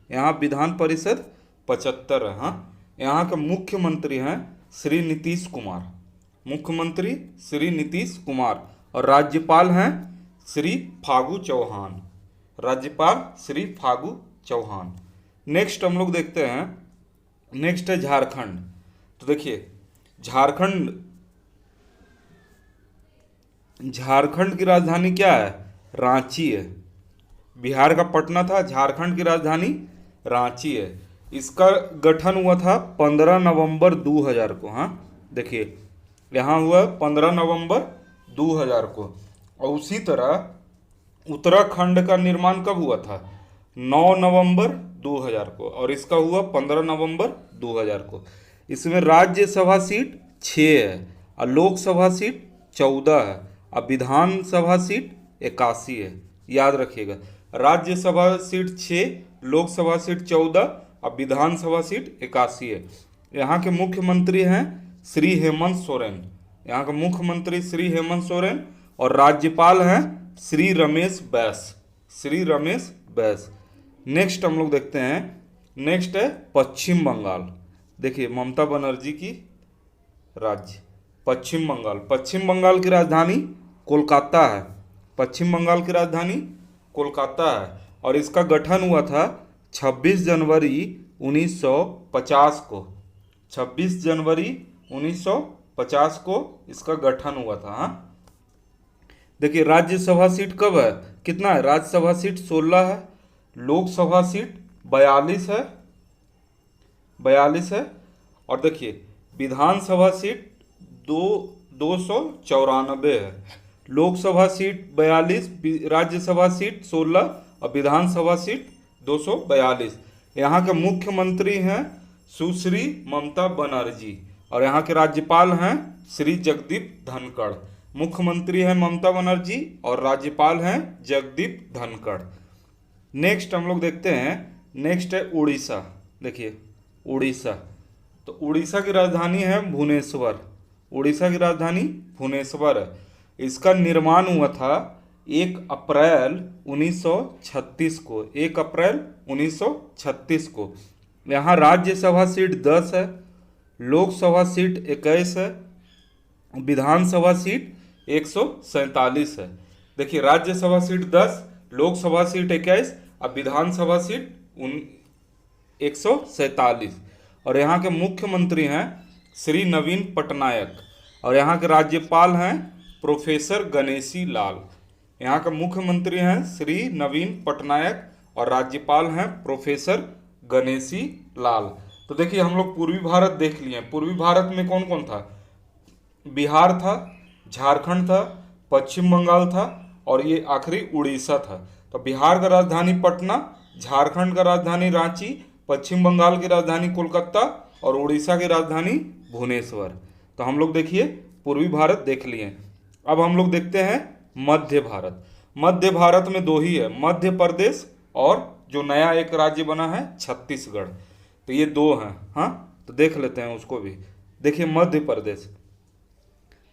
यहाँ विधान परिषद 75 है। हाँ, यहाँ का मुख्यमंत्री हैं श्री नीतीश कुमार, मुख्यमंत्री श्री नीतीश कुमार, और राज्यपाल हैं श्री फागू चौहान, राज्यपाल श्री फागू चौहान। नेक्स्ट हम लोग देखते हैं, नेक्स्ट है झारखंड। तो देखिए झारखंड की राजधानी क्या है? रांची है। बिहार का पटना था, झारखंड की राजधानी रांची है। इसका गठन हुआ था 15 नवंबर 2000 को। हाँ, देखिए यहाँ हुआ 15 नवंबर 2000 को। और उसी तरह उत्तराखंड का निर्माण कब हुआ था? 9 नवंबर 2000 को, और इसका हुआ 15 नवंबर 2000 को। इसमें राज्यसभा सीट 6 है, और लोकसभा सीट 14 है, और विधानसभा सीट 81 है। याद रखिएगा, राज्यसभा सीट 6, लोकसभा सीट 14 और विधानसभा सीट 81 है। यहाँ के मुख्यमंत्री हैं श्री हेमंत सोरेन, यहाँ का मुख्यमंत्री श्री हेमंत सोरेन, और राज्यपाल हैं श्री रमेश बैस, श्री रमेश बैस। नेक्स्ट हम लोग देखते हैं, नेक्स्ट है पश्चिम बंगाल। देखिए ममता बनर्जी की राज्य पश्चिम बंगाल। पश्चिम बंगाल की राजधानी कोलकाता है, पश्चिम बंगाल की राजधानी कोलकाता है, और इसका गठन हुआ था 26 जनवरी 1950 को। 26 जनवरी 1950 को इसका गठन हुआ था। हाँ, देखिए राज्यसभा सीट कब है? कितना है? राज्यसभा सीट 16 है, लोकसभा सीट 42 है, 42 है, और देखिए विधानसभा सीट 294 है। लोकसभा सीट 42, राज्यसभा सीट 16 और विधानसभा सीट 242। यहाँ के मुख्यमंत्री हैं सुश्री ममता बनर्जी, और यहाँ के राज्यपाल हैं श्री जगदीप धनखड़। मुख्यमंत्री हैं ममता बनर्जी और राज्यपाल हैं जगदीप धनखड़। नेक्स्ट हम लोग देखते हैं, नेक्स्ट है उड़ीसा। देखिए उड़ीसा, तो उड़ीसा की राजधानी है भुवनेश्वर, उड़ीसा की राजधानी भुवनेश्वर है। इसका निर्माण हुआ था 1 अप्रैल 1936 को, 1 अप्रैल 1936 को। यहाँ राज्यसभा सीट 10 है, लोकसभा सीट 21 है, विधानसभा सीट 147 है। देखिए राज्यसभा सीट 10, लोकसभा सीट 21 और विधानसभा सीट 147। और यहाँ के मुख्यमंत्री हैं श्री नवीन पटनायक, और यहाँ के राज्यपाल हैं प्रोफेसर गणेशी लाल। यहाँ का मुख्यमंत्री हैं श्री नवीन पटनायक और राज्यपाल हैं प्रोफेसर गणेशी लाल। तो देखिए हम लोग पूर्वी भारत देख लिए। पूर्वी भारत में कौन कौन था? बिहार था, झारखंड था, पश्चिम बंगाल था, और ये आखिरी उड़ीसा था। तो बिहार का राजधानी पटना, झारखंड का राजधानी रांची, पश्चिम बंगाल की राजधानी कोलकाता और उड़ीसा की राजधानी भुवनेश्वर। तो हम लोग देखिए पूर्वी भारत देख लिए। अब हम लोग देखते हैं मध्य भारत। मध्य भारत में दो ही है, मध्य प्रदेश और जो नया एक राज्य बना है छत्तीसगढ़। तो ये दो हैं। हाँ, तो देख लेते हैं उसको भी। देखिए मध्य प्रदेश,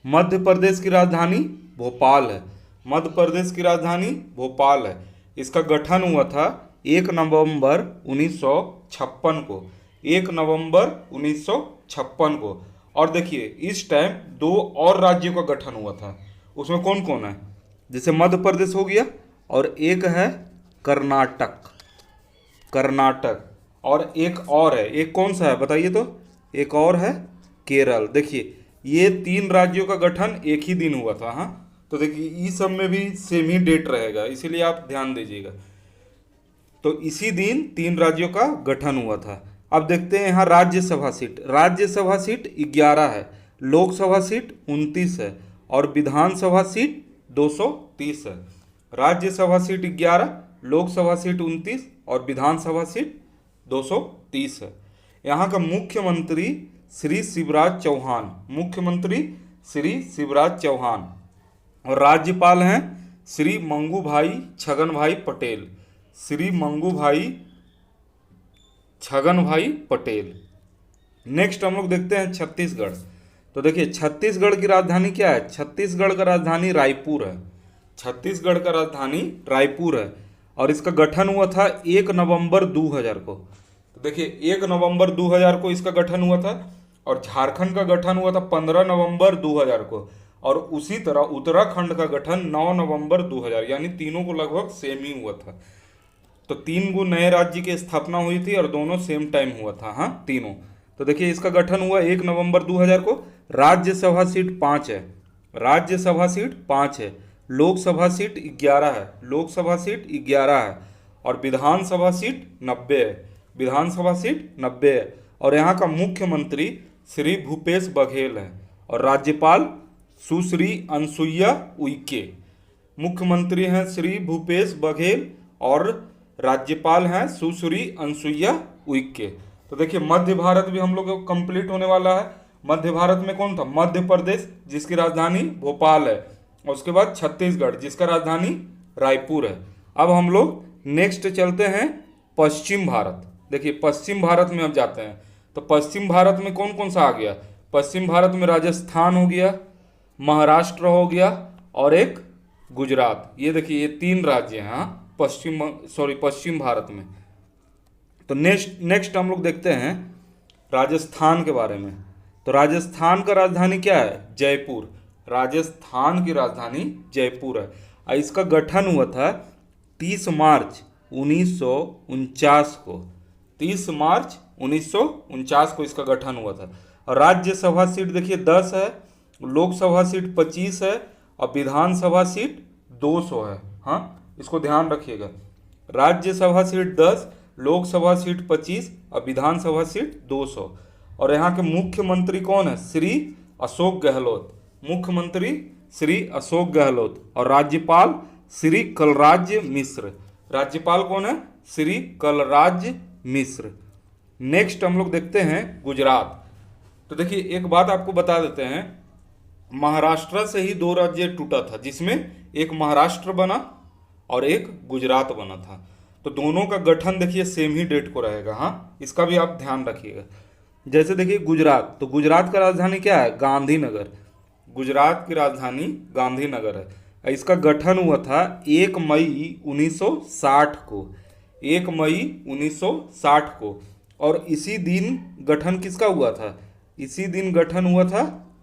मध्य प्रदेश की राजधानी भोपाल है। मध्य प्रदेश की राजधानी भोपाल है। इसका गठन हुआ था 1 नवंबर 1956 को, 1 नवंबर 1956 को। और देखिए इस टाइम 2 और राज्यों का गठन हुआ था। उसमें कौन कौन है? जैसे मध्य प्रदेश हो गया और एक है कर्नाटक, कर्नाटक, और एक और है, एक कौन सा है बताइए तो? एक और है केरल। देखिए ये 3 राज्यों का गठन एक ही दिन हुआ था। हाँ, तो देखिए इस सब में भी सेम ही डेट रहेगा, इसीलिए आप ध्यान दीजिएगा। तो इसी दिन 3 राज्यों का गठन हुआ था। अब देखते हैं यहाँ राज्यसभा सीट। राज्यसभा सीट 11 है, लोकसभा सीट 29 है और विधानसभा सीट 230 है। राज्यसभा सीट 11, लोकसभा सीट 29 और विधानसभा सीट 230 है। यहाँ का मुख्यमंत्री श्री शिवराज चौहान, मुख्यमंत्री श्री शिवराज चौहान, और राज्यपाल हैं श्री मंगू भाई छगन भाई पटेल, श्री मंगू भाई छगन भाई पटेल। नेक्स्ट हम लोग देखते हैं छत्तीसगढ़। तो देखिए छत्तीसगढ़ की राजधानी क्या है? छत्तीसगढ़ का राजधानी रायपुर है। छत्तीसगढ़ का राजधानी रायपुर है और इसका गठन हुआ था 1 नवंबर 2000 को। तो देखिए 1 नवंबर 2000 को इसका गठन हुआ था और झारखंड का गठन हुआ था 15 नवंबर 2000 को, और उसी तरह उत्तराखंड का गठन 9 नवंबर 2000, यानी तीनों को लगभग सेम ही हुआ था। तो 3 गो नए राज्य की स्थापना हुई थी और दोनों सेम टाइम हुआ था। हाँ, तीनों। तो देखिए इसका गठन हुआ 1 नवंबर 2000 को। राज्यसभा सीट 5 है, राज्यसभा सीट 5 है, लोकसभा सीट 11 है, लोकसभा सीट 11 है और विधानसभा सीट 90 है, विधानसभा सीट 90 है। और यहाँ का मुख्यमंत्री श्री भूपेश बघेल है और राज्यपाल सुश्री अनसुईया उइके। मुख्यमंत्री हैं श्री भूपेश बघेल और राज्यपाल हैं सुश्री अनसुईया उइके। तो देखिए मध्य भारत भी हम लोग को कंप्लीट होने वाला है। मध्य भारत में कौन था? मध्य प्रदेश, जिसकी राजधानी भोपाल है, और उसके बाद छत्तीसगढ़, जिसका राजधानी रायपुर है। अब हम लोग नेक्स्ट चलते हैं पश्चिम भारत। देखिए पश्चिम भारत में अब जाते हैं। तो पश्चिम भारत में कौन कौन सा आ गया? पश्चिम भारत में राजस्थान हो गया, महाराष्ट्र हो गया और एक गुजरात। ये देखिए ये 3 राज्य हैं पश्चिम भारत में। तो नेक्स्ट हम लोग देखते हैं राजस्थान के बारे में। तो राजस्थान का राजधानी क्या है? जयपुर। राजस्थान की राजधानी जयपुर है और इसका गठन हुआ था 30 मार्च 1949 को। 30 मार्च 1949 को इसका गठन हुआ था। और राज्यसभा सीट देखिए 10 है, लोकसभा सीट 25 है और विधानसभा सीट 200 है। हाँ, इसको ध्यान रखिएगा। राज्यसभा सीट 10, लोकसभा सीट 25 और विधानसभा सीट 200। और यहाँ के मुख्यमंत्री कौन है? श्री अशोक गहलोत, मुख्यमंत्री श्री अशोक गहलोत और राज्यपाल श्री कलराज मिश्र। राज्यपाल कौन है? श्री कलराज मिश्र। नेक्स्ट हम लोग देखते हैं गुजरात। तो देखिए एक बात आपको बता देते हैं, महाराष्ट्र से ही 2 राज्य टूटा था, जिसमें एक महाराष्ट्र बना और एक गुजरात बना था। तो दोनों का गठन देखिए सेम ही डेट को रहेगा। हाँ, इसका भी आप ध्यान रखिएगा। जैसे देखिए गुजरात, तो गुजरात का राजधानी क्या है? गांधीनगर। गुजरात की राजधानी गांधीनगर है। इसका गठन हुआ था 1 मई 1960 को, 1 मई 1960 को। और इसी दिन गठन किसका हुआ था? इसी दिन गठन हुआ था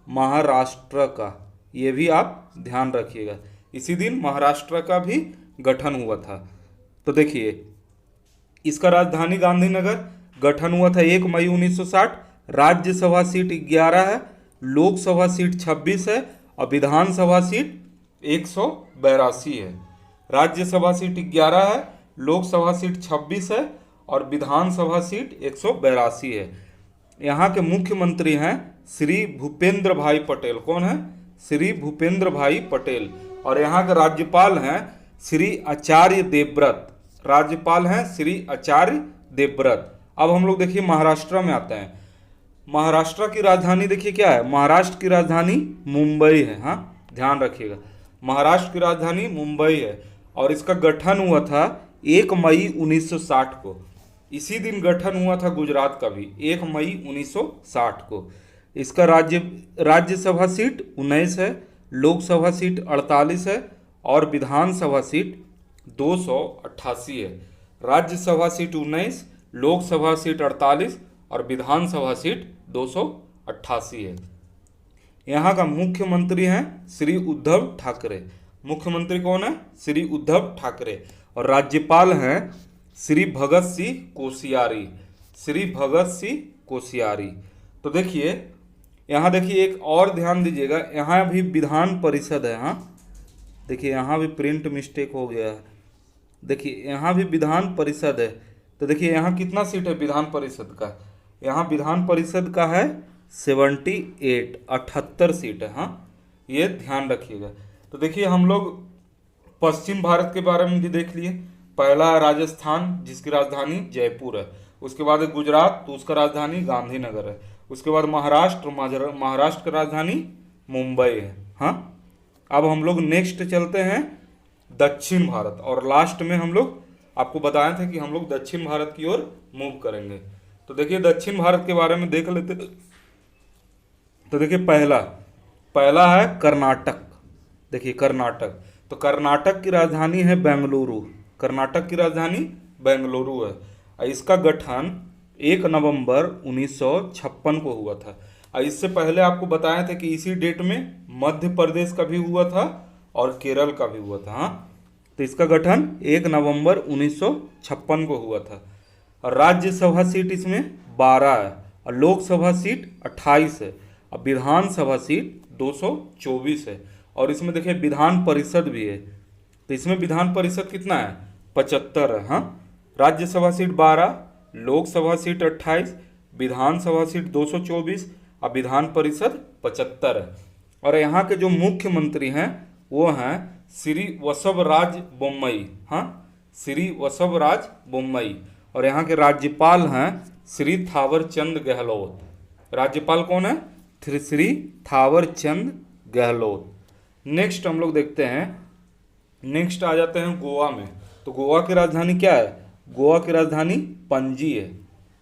महाराष्ट्र का। ये भी आप ध्यान रखिएगा, इसी दिन महाराष्ट्र का भी गठन हुआ था। तो देखिए इसका राजधानी गांधीनगर, गठन हुआ था 1 मई 1960। राज्यसभा सीट 11 है, लोकसभा सीट 26 है और विधानसभा सीट 182 है। राज्यसभा सीट 11 है, लोकसभा सीट 26 है और विधानसभा सीट 182 है। यहाँ के मुख्यमंत्री हैं श्री भूपेंद्र भाई पटेल। कौन है? श्री भूपेंद्र भाई पटेल। और यहाँ के राज्यपाल हैं श्री आचार्य देवव्रत। राज्यपाल हैं श्री आचार्य देवव्रत। अब हम लोग देखिए महाराष्ट्र में आते हैं। महाराष्ट्र की राजधानी देखिए क्या है? महाराष्ट्र की राजधानी मुंबई है। हाँ, ध्यान रखिएगा, महाराष्ट्र की राजधानी मुंबई है और इसका गठन हुआ था 1 मई 1960 को। इसी दिन गठन हुआ था गुजरात का भी, 1 मई 1960 को। इसका राज्यसभा सीट 19 है लोकसभा सीट 48 है और विधानसभा सीट 288 है। राज्यसभा सीट 19, लोकसभा सीट 48 और विधानसभा सीट 288 है। यहाँ का मुख्यमंत्री हैं श्री उद्धव ठाकरे। मुख्यमंत्री कौन है? श्री उद्धव ठाकरे। और राज्यपाल हैं श्री भगत सिंह कोश्यारी। श्री भगत सिंह कोश्यारी। तो देखिए यहाँ देखिए एक और ध्यान दीजिएगा, यहाँ भी विधान परिषद है। हाँ देखिए यहाँ भी प्रिंट मिस्टेक हो गया है। देखिए यहाँ भी विधान परिषद है। तो देखिए यहाँ कितना सीट है विधान परिषद का? यहाँ विधान परिषद का है 78 सीट है। हाँ ये ध्यान रखिएगा। तो देखिए हम लोग पश्चिम भारत के बारे में भी देख लिए। पहला है राजस्थान जिसकी राजधानी जयपुर है। उसके बाद है गुजरात, तो उसका राजधानी गांधीनगर है। उसके बाद महाराष्ट्र की राजधानी मुंबई है। हाँ अब हम लोग नेक्स्ट चलते हैं दक्षिण भारत, और लास्ट में हम लोग आपको बताए थे कि हम लोग दक्षिण भारत की ओर मूव करेंगे। तो देखिए दक्षिण भारत के बारे में देख लेते। तो देखिए पहला है कर्नाटक। देखिए कर्नाटक, तो कर्नाटक की राजधानी है बेंगलुरु। कर्नाटक की राजधानी बेंगलुरु है। और इसका गठन 1 नवंबर 1956 को हुआ था। और इससे पहले आपको बताया था कि इसी डेट में मध्य प्रदेश का भी हुआ था और केरल का भी हुआ था। हाँ तो इसका गठन 1 नवंबर 1956 को हुआ था। और राज्यसभा सीट इसमें 12 है और लोकसभा सीट 28 है और विधानसभा सीट 224 है। और इसमें देखिए विधान परिषद भी है। तो इसमें विधान परिषद कितना है? 75 है। हाँ राज्यसभा सीट 12, लोकसभा सीट 28, विधानसभा सीट 224 और विधान परिषद 75 है। और यहाँ के जो मुख्यमंत्री हैं वो हैं श्री वसवराज बोम्मई। हाँ श्री वसवराज बोम्मई। और यहाँ के राज्यपाल हैं श्री थावरचंद गहलोत। राज्यपाल कौन है? श्री थावरचंद गहलोत। नेक्स्ट हम लोग देखते हैं, नेक्स्ट आ जाते हैं गोवा में। तो गोवा की राजधानी क्या है? गोवा की राजधानी पणजी है।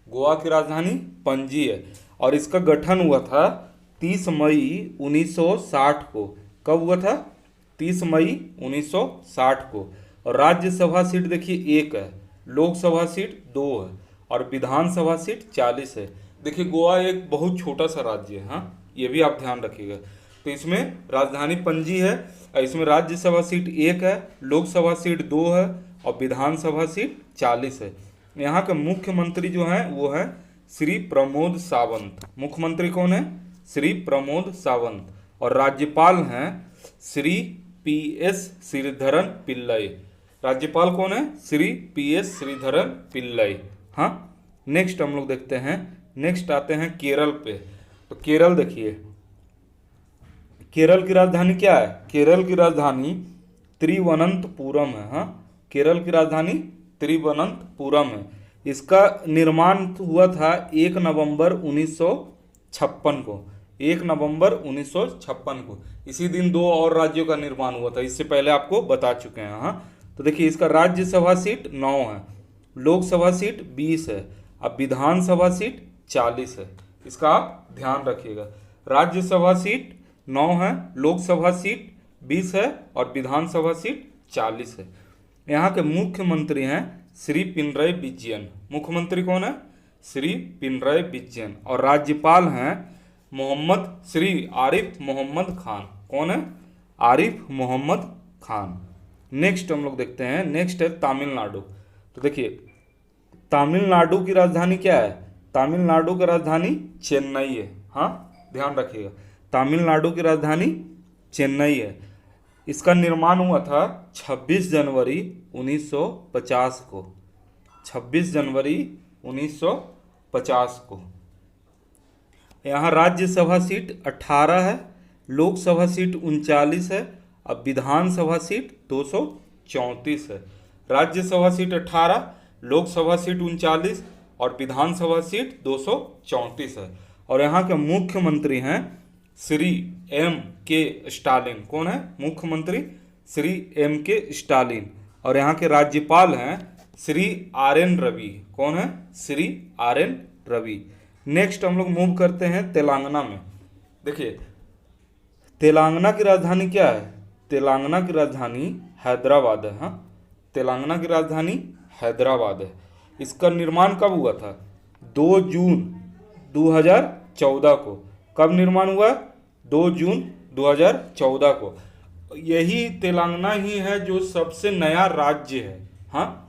गोवा की राजधानी पणजी है। और इसका गठन हुआ था 30 मई 1960 को। कब हुआ था? 30 मई 1960 को। और राज्यसभा सीट देखिए 1 है, लोकसभा सीट 2 है और विधानसभा सीट 40 है। देखिए गोवा एक बहुत छोटा सा राज्य है। हाँ ये भी आप ध्यान रखिएगा। तो इसमें राजधानी पणजी है और इसमें राज्यसभा सीट 1 है, लोकसभा सीट 2 है और विधानसभा सीट 40 है। यहाँ के मुख्यमंत्री जो हैं वो है श्री प्रमोद सावंत। मुख्यमंत्री कौन है? श्री प्रमोद सावंत। और राज्यपाल हैं श्री PS श्रीधरन पिल्लई। राज्यपाल कौन है? श्री PS श्रीधरन पिल्लई। हाँ नेक्स्ट हम लोग देखते हैं, नेक्स्ट आते हैं केरल पे। तो केरल देखिए, केरल की राजधानी क्या है? केरल की राजधानी तिरुवनंतपुरम है। हाँ केरल की राजधानी तिरुवनंतपुरम है। इसका निर्माण हुआ था 1 नवंबर 1956 को। 1 नवंबर 1956 को। इसी दिन 2 और राज्यों का निर्माण हुआ था, इससे पहले आपको बता चुके हैं। हाँ तो देखिए इसका राज्यसभा सीट 9 है, लोकसभा सीट 20 है और विधानसभा सीट 40 है। इसका आप ध्यान रखिएगा। राज्यसभा सीट 9 है, लोकसभा सीट 20 है और विधानसभा सीट 40 है। यहाँ के मुख्यमंत्री हैं श्री पिनरई विजयन। मुख्यमंत्री कौन है? श्री पिनरई विजयन। और राज्यपाल हैं श्री आरिफ मोहम्मद खान। कौन है? आरिफ मोहम्मद खान। नेक्स्ट हम लोग देखते हैं, नेक्स्ट है तमिलनाडु। तो देखिए तमिलनाडु की राजधानी क्या है? तमिलनाडु की राजधानी चेन्नई है। हाँ ध्यान रखिएगा, तमिलनाडु की राजधानी चेन्नई है। इसका निर्माण हुआ था 26 जनवरी 1950 को। 26 जनवरी 1950 को। यहाँ राज्यसभा सीट 18 है, लोकसभा सीट 39 है और विधानसभा सीट 234 है। राज्यसभा सीट 18, लोकसभा सीट 39 और विधानसभा सीट 234 है। और यहाँ के मुख्यमंत्री हैं श्री M.K. स्टालिन। कौन है मुख्यमंत्री? श्री M.K. स्टालिन। और यहाँ के राज्यपाल हैं श्री R.N. रवि। कौन है? श्री R.N. रवि। नेक्स्ट हम लोग मूव करते हैं तेलंगाना में। देखिए तेलंगाना की राजधानी क्या है? तेलंगाना की राजधानी हैदराबाद है। हाँ, तेलंगाना की राजधानी हैदराबाद है। इसका निर्माण कब हुआ था? 2 जून 2014 को। कब निर्माण हुआ? 2 जून 2014 को। यही तेलंगाना ही है जो सबसे नया राज्य है। हाँ,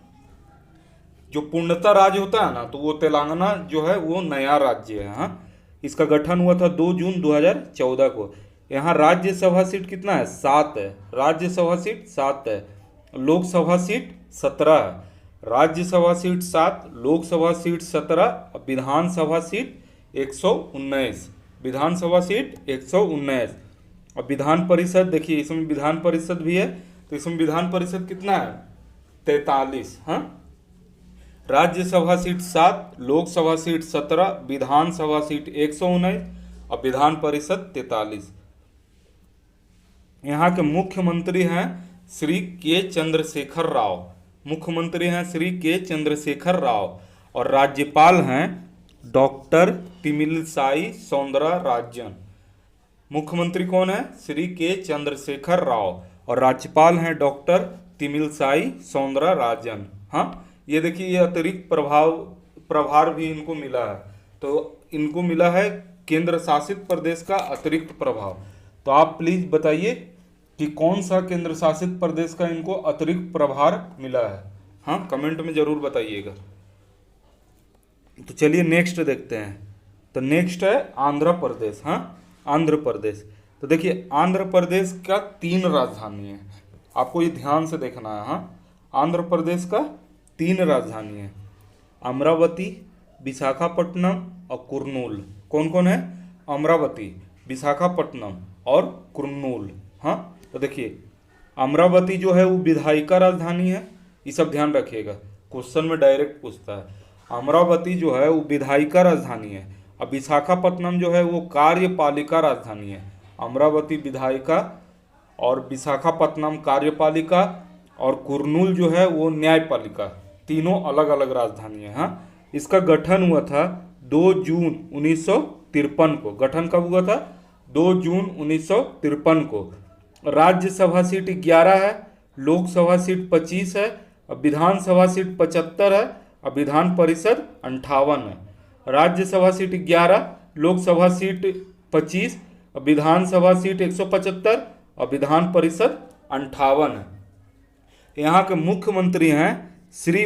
जो पूर्णतः राज्य होता है ना, तो वो तेलंगाना जो है वो नया राज्य है। हाँ, इसका गठन हुआ था 2 जून 2014 को। यहाँ राज्यसभा सीट कितना है? 7 है। राज्यसभा सीट 7 है। लोकसभा सीट 17 है। राज्यसभा सीट 7, लोकसभा सीट 17, विधानसभा सीट 119। विधानसभा सीट 119। और विधान परिषद देखिए, इसमें विधान परिषद भी है, तो इसमें विधान परिषद कितना है? 43। हाँ, राज्यसभा सीट 7, लोकसभा सीट 17, विधानसभा सीट 119 और विधान परिषद 43। यहाँ के मुख्यमंत्री हैं श्री के चंद्रशेखर राव। मुख्यमंत्री हैं श्री के चंद्रशेखर राव और राज्यपाल हैं डॉक्टर तमिलिसाई सौंदरराजन। मुख्यमंत्री कौन है? श्री के चंद्रशेखर राव और राज्यपाल हैं डॉक्टर तमिलिसाई सौंदरराजन। हाँ, ये देखिए, ये अतिरिक्त प्रभार भी इनको मिला है। तो इनको मिला है केंद्र शासित प्रदेश का अतिरिक्त प्रभाव। तो आप प्लीज बताइए कि कौन सा केंद्र शासित प्रदेश का इनको अतिरिक्त प्रभार मिला है। हाँ, कमेंट में जरूर बताइएगा। तो चलिए नेक्स्ट देखते हैं। तो नेक्स्ट है आंध्र प्रदेश। हाँ, आंध्र प्रदेश। तो देखिए, आंध्र प्रदेश का 3 राजधानी है, आपको ये ध्यान से देखना है। हाँ, आंध्र प्रदेश का 3 राजधानी है, अमरावती, विशाखापट्टनम और कुर्नूल। कौन कौन है? अमरावती, विशाखापट्टनम और कुर्नूल। हाँ, तो देखिए, अमरावती जो है वो विधायिका राजधानी है, ये सब ध्यान रखिएगा, क्वेश्चन में डायरेक्ट पूछता है। अमरावती जो है वो विधायिका राजधानी है और विशाखापट्टनम जो है वो कार्यपालिका राजधानी है। अमरावती विधायिका और विशाखापट्टनम कार्यपालिका और कुर्नूल जो है वो न्यायपालिका, तीनों अलग अलग राजधानी है। हाँ, इसका गठन हुआ था 2 जून 1953 को। गठन कब हुआ था? 2 जून 1953 को। राज्यसभा सीट 11 है, लोकसभा सीट 25 है और विधानसभा सीट 75 है और विधान परिषद 58 है। राज्यसभा सीट 11, लोकसभा सीट 25 और विधानसभा सीट 175 और विधान परिषद 58 है। यहाँ के मुख्यमंत्री हैं श्री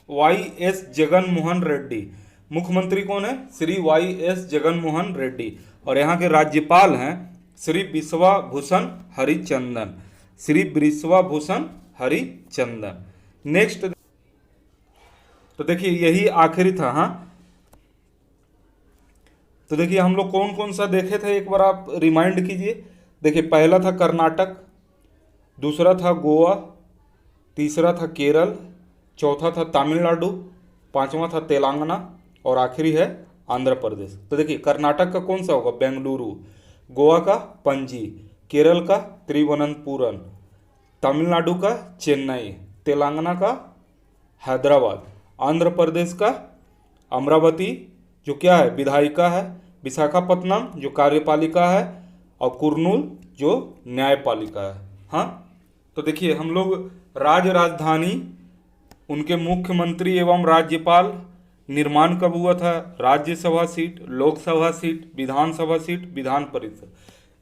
वाई एस जगन मोहन रेड्डी। मुख्यमंत्री कौन है? Shri Y S Jagan Mohan Reddy. और यहाँ के राज्यपाल हैं श्री बिश्वाभूषण हरिचंदन। श्री बिश्वाभूषण हरिचंदन। नेक्स्ट, तो देखिए यही आखिरी था। हाँ, तो देखिए हम लोग कौन कौन सा देखे थे, एक बार आप रिमाइंड कीजिए। देखिए, पहला था कर्नाटक, दूसरा था गोवा, तीसरा था केरल, चौथा था तमिलनाडु, पांचवा था तेलंगाना और आखिरी है आंध्र प्रदेश। तो देखिए, कर्नाटक का कौन सा होगा? बेंगलुरु। गोवा का पणजी, केरल का तिरुवनंतपुरम, तमिलनाडु का चेन्नई, तेलंगाना का हैदराबाद, आंध्र प्रदेश का अमरावती जो क्या है? विधायिका है, विशाखापट्टनम जो कार्यपालिका है और कुर्नूल जो न्यायपालिका है। हाँ, तो देखिए हम लोग राजधानी, उनके मुख्यमंत्री एवं राज्यपाल, निर्माण कब हुआ था, राज्यसभा सीट, लोकसभा सीट, विधानसभा सीट, विधान परिषद,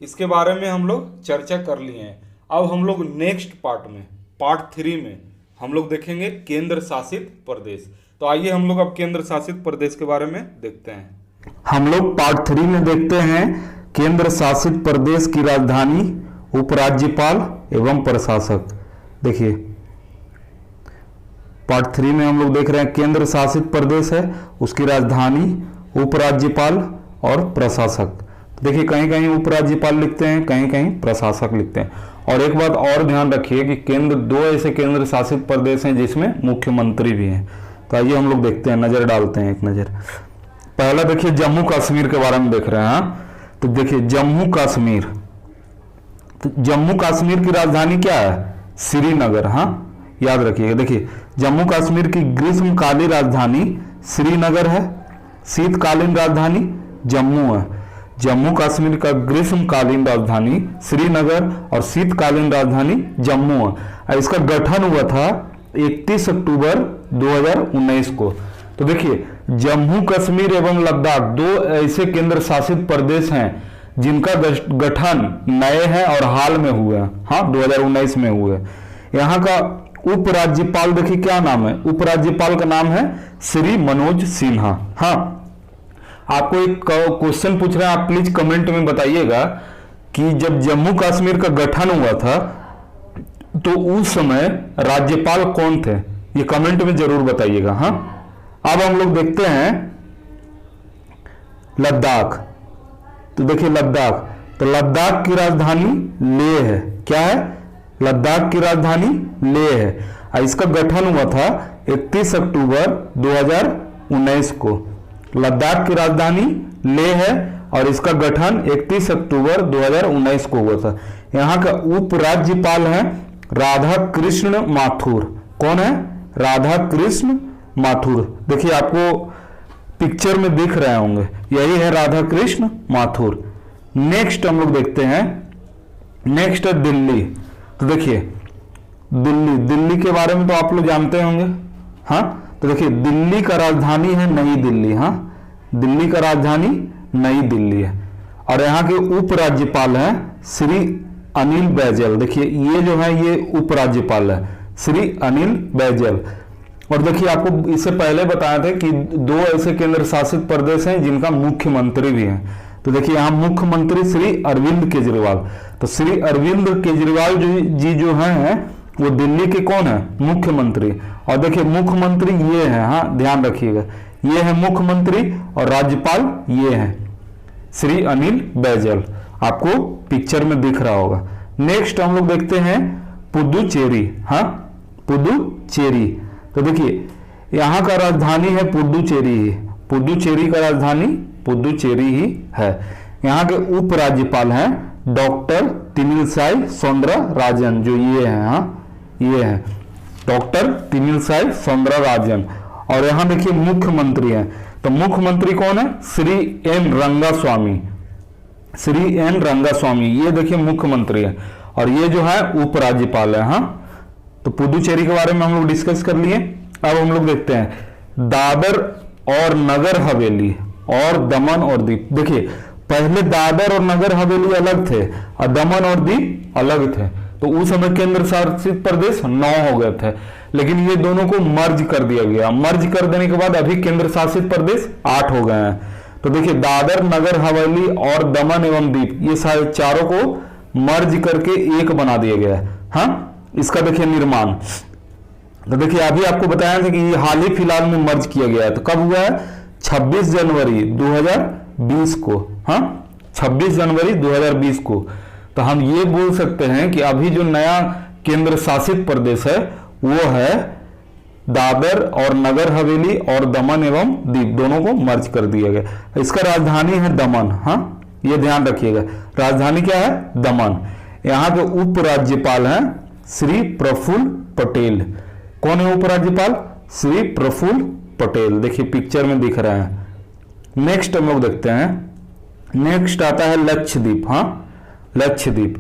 इसके बारे में हम लोग चर्चा कर लिए हैं। अब हम लोग नेक्स्ट पार्ट में, पार्ट 3 में हम लोग देखेंगे केंद्र शासित प्रदेश। तो आइए हम लोग अब केंद्र शासित प्रदेश के बारे में देखते हैं। हम लोग पार्ट 3 में देखते हैं केंद्र शासित प्रदेश की राजधानी, उपराज्यपाल एवं प्रशासक। देखिए पार्ट 3 में हम लोग देख रहे हैं केंद्र शासित प्रदेश है, उसकी राजधानी, उपराज्यपाल और प्रशासक। देखिए कहीं कहीं उपराज्यपाल लिखते हैं, कहीं कहीं प्रशासक लिखते हैं। और एक बात और ध्यान रखिए कि केंद्र, 2 ऐसे केंद्र शासित प्रदेश हैं जिसमें मुख्यमंत्री भी हैं। तो आइए हम लोग देखते हैं, नजर डालते हैं एक नजर। पहला देखिए जम्मू कश्मीर के बारे में देख रहे हैं। तो देखिए जम्मू कश्मीर, तो जम्मू कश्मीर की राजधानी क्या है? श्रीनगर। हाँ, याद रखिएगा। देखिए जम्मू कश्मीर की ग्रीष्मकालीन राजधानी श्रीनगर है, शीतकालीन राजधानी जम्मू है। जम्मू कश्मीर का ग्रीष्मकालीन राजधानी श्रीनगर और शीतकालीन राजधानी जम्मू है। और इसका गठन हुआ था 31 अक्टूबर 2019 को। तो देखिए, जम्मू कश्मीर एवं लद्दाख दो ऐसे केंद्र शासित प्रदेश हैं जिनका गठन नए हैं और हाल में हुए हैं। हाँ, 2019 में हुए। यहाँ का उपराज्यपाल देखिए क्या नाम है, उपराज्यपाल का नाम है श्री मनोज सिन्हा। हाँ, आपको एक क्वेश्चन पूछ रहे हैं, आप प्लीज कमेंट में बताइएगा कि जब जम्मू कश्मीर का गठन हुआ था तो उस समय राज्यपाल कौन थे, ये कमेंट में जरूर बताइएगा। हाँ, अब हम लोग देखते हैं लद्दाख। तो देखिए लद्दाख, तो लद्दाख की राजधानी लेह है। क्या है? लद्दाख की राजधानी लेह है और इसका गठन हुआ था 31 अक्टूबर 2019 को। लद्दाख की राजधानी लेह है और इसका गठन 31 अक्टूबर 2019 को हुआ था। यहाँ का उपराज्यपाल है राधा कृष्ण माथुर। कौन है? राधा कृष्ण माथुर। देखिए आपको पिक्चर में दिख रहे होंगे, यही है राधा कृष्ण माथुर। नेक्स्ट हम लोग देखते हैं, नेक्स्ट है दिल्ली। तो देखिए दिल्ली के बारे में तो आप लोग जानते होंगे। हाँ, तो देखिए दिल्ली का राजधानी है नई दिल्ली। हाँ, दिल्ली का राजधानी नई दिल्ली है और यहाँ के उपराज्यपाल हैं श्री अनिल बैजल। देखिए ये जो है ये उपराज्यपाल है श्री अनिल बैजल। और देखिए आपको इससे पहले बताया था कि दो ऐसे केंद्र शासित प्रदेश हैं जिनका मुख्यमंत्री भी है। तो देखिए यहाँ मुख्यमंत्री श्री अरविंद केजरीवाल। तो श्री अरविंद केजरीवाल जी जो हैं वो दिल्ली के कौन है? मुख्यमंत्री। और देखिए मुख्यमंत्री ये है, हाँ ध्यान रखिएगा, ये है मुख्यमंत्री और राज्यपाल ये है श्री अनिल बैजल। आपको पिक्चर में दिख रहा होगा। नेक्स्ट हम लोग देखते हैं पुदुचेरी। हाँ, पुदुचेरी। तो देखिए यहाँ का राजधानी है पुदुचेरी ही। पुदुचेरी का राजधानी पुदुचेरी ही है। यहाँ के उपराज्यपाल हैं डॉक्टर तमिलसाई सौंदरराजन, जो ये है। हाँ, ये है डॉक्टर तमिलसाई सौंदरराजन। और यहाँ देखिए मुख्यमंत्री हैं। तो मुख्यमंत्री कौन है? श्री एन रंगास्वामी। श्री एन रंगास्वामी, ये देखिए मुख्यमंत्री है और ये जो है उपराज्यपाल है। हाँ, तो पुदुचेरी के बारे में हम लोग डिस्कस कर लिए। अब हम लोग देखते हैं दादर और नगर हवेली और दमन और दीप। देखिए पहले दादर और नगर हवेली अलग थे और दमन और दीप अलग थे। तो उस समय केंद्र शासित प्रदेश 9 हो गए थे, लेकिन ये दोनों को मर्ज कर दिया गया। मर्ज कर देने के बाद अभी केंद्र शासित प्रदेश 8 हो गए हैं। तो देखिए दादर, नगर हवेली और दमन एवं दीप, ये सारे चारों को मर्ज करके एक बना दिया गया है। हाँ, इसका देखिए निर्माण। तो देखिए अभी आपको बताया था कि ये हाल ही फिलहाल में मर्ज किया गया है। तो कब हुआ है? 26 जनवरी 2020 को। हाँ, 26 जनवरी 2020 को। तो हम ये बोल सकते हैं कि अभी जो नया केंद्र शासित प्रदेश है वो है दादर और नगर हवेली और दमन एवं दीप, दोनों को मर्ज कर दिया गया। इसका राजधानी है दमन। हाँ, ये ध्यान रखिएगा, राजधानी क्या है? दमन। यहाँ के उपराज्यपाल हैं श्री प्रफुल्ल पटेल। कौन है उपराज्यपाल? श्री प्रफुल्ल पटेल। देखिए पिक्चर में दिख रहा है। नेक्स्ट हम लोग देखते हैं, नेक्स्ट आता है लक्षद्वीप। हाँ, लक्षद्वीप।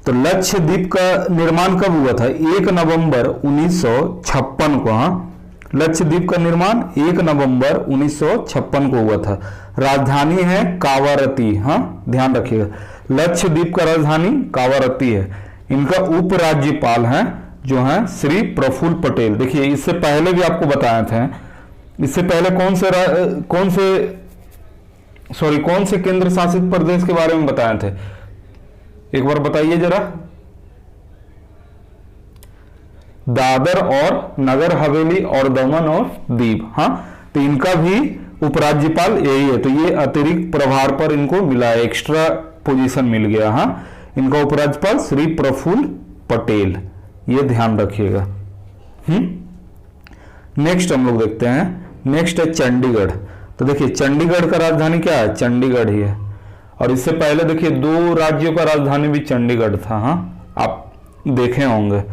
तो लक्षद्वीप का निर्माण कब हुआ था? 1 नवंबर 1956 को। हाँ, लक्षद्वीप का निर्माण 1 नवंबर 1956 को हुआ था। राजधानी है कावारती। हाँ, ध्यान रखिएगा, लक्षद्वीप का राजधानी कावारती है। इनका उपराज्यपाल हैं जो हैं श्री प्रफुल्ल पटेल। देखिए इससे पहले भी आपको बताए थे, इससे पहले कौन से केंद्र शासित प्रदेश के बारे में बताए थे, एक बार बताइए जरा। दादर और नगर हवेली और दमन और दीप। हाँ, तो इनका भी उपराज्यपाल यही है। तो ये अतिरिक्त प्रभार पर इनको मिला है, एक्स्ट्रा पोजीशन मिल गया। हाँ, इनका उपराज्यपाल श्री प्रफुल्ल पटेल, ये ध्यान रखिएगा। नेक्स्ट हम लोग देखते हैं, नेक्स्ट है चंडीगढ़। तो देखिए चंडीगढ़ का राजधानी क्या है? चंडीगढ़ ही है। और इससे पहले देखिए 2 राज्यों का राजधानी भी चंडीगढ़ था। हाँ, आप देखे होंगे।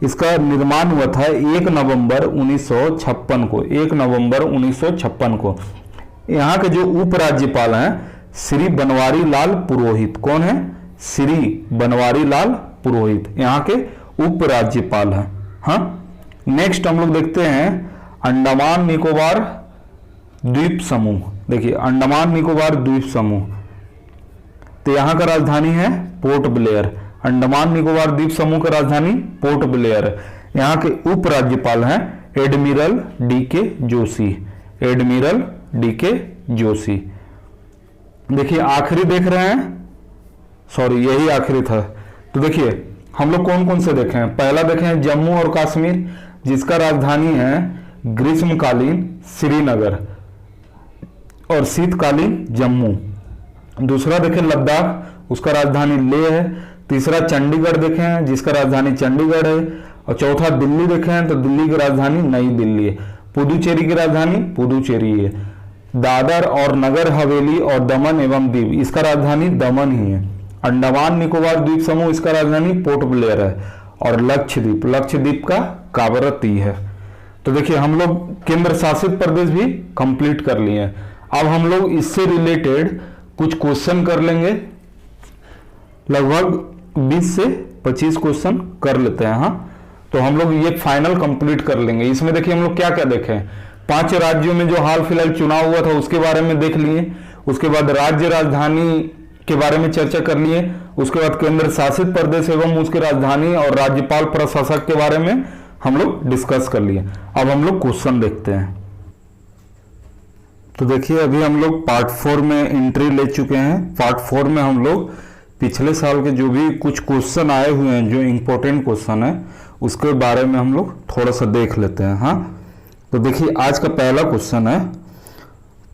इसका निर्माण हुआ था 1 नवंबर 1956 को। 1 नवंबर 1956 को। यहाँ के जो उपराज्यपाल हैं श्री बनवारी लाल पुरोहित। कौन है? श्री बनवारी लाल पुरोहित यहाँ के उपराज्यपाल हैं। हाँ, नेक्स्ट हम लोग देखते हैं अंडमान निकोबार द्वीप समूह। देखिए अंडमान निकोबार द्वीप समूह, तो यहाँ का राजधानी है पोर्ट ब्लेयर। अंडमान निकोबार द्वीप समूह का राजधानी पोर्ट ब्लेयर है। यहाँ के उपराज्यपाल हैं admiral DK. Joshi. Admiral DK. Joshi. देखिए आखिरी देख रहे हैं, सॉरी यही आखिरी था। तो देखिए हम लोग कौन कौन से देखे हैं। पहला देखे हैं जम्मू और कश्मीर, जिसका राजधानी है ग्रीष्मकालीन श्रीनगर और शीतकालीन जम्मू। दूसरा देखें लद्दाख, उसका राजधानी लेह है। तीसरा चंडीगढ़ देखे हैं, जिसका राजधानी चंडीगढ़ है। और चौथा दिल्ली देखे हैं, तो दिल्ली की राजधानी नई दिल्ली है। पुदुचेरी की राजधानी पुदुचेरी है। दादर और नगर हवेली और दमन एवं दीव, इसका राजधानी दमन ही है। अंडमान निकोबार द्वीप समूह, इसका राजधानी पोर्ट ब्लेयर है। और लक्षद्वीप, लक्षद्वीप का कावरत्ती है। तो देखिए हम लोग केंद्र शासित प्रदेश भी कंप्लीट कर लिए हैं। अब हम लोग इससे रिलेटेड कुछ क्वेश्चन कर लेंगे, लगभग 20 से 25 क्वेश्चन कर लेते हैं। हाँ, तो हम लोग ये फाइनल कंप्लीट कर लेंगे। इसमें देखिए हम लोग क्या क्या देखें, 5 राज्यों में जो हाल फिलहाल चुनाव हुआ था उसके बारे में देख लिए। उसके बाद राज्य राजधानी के बारे में चर्चा कर लिए। उसके बाद केंद्र शासित प्रदेश एवं उसके राजधानी और राज्यपाल प्रशासक के बारे में हम लोग डिस्कस कर लिए। अब हम लोग क्वेश्चन देखते हैं। तो देखिए अभी हम लोग पार्ट 4 में एंट्री ले चुके हैं। पार्ट 4 में हम लोग पिछले साल के जो भी कुछ क्वेश्चन आए हुए हैं, जो इंपॉर्टेंट क्वेश्चन है, उसके बारे में हम लोग थोड़ा सा देख लेते हैं। हाँ, तो देखिए आज का पहला क्वेश्चन है।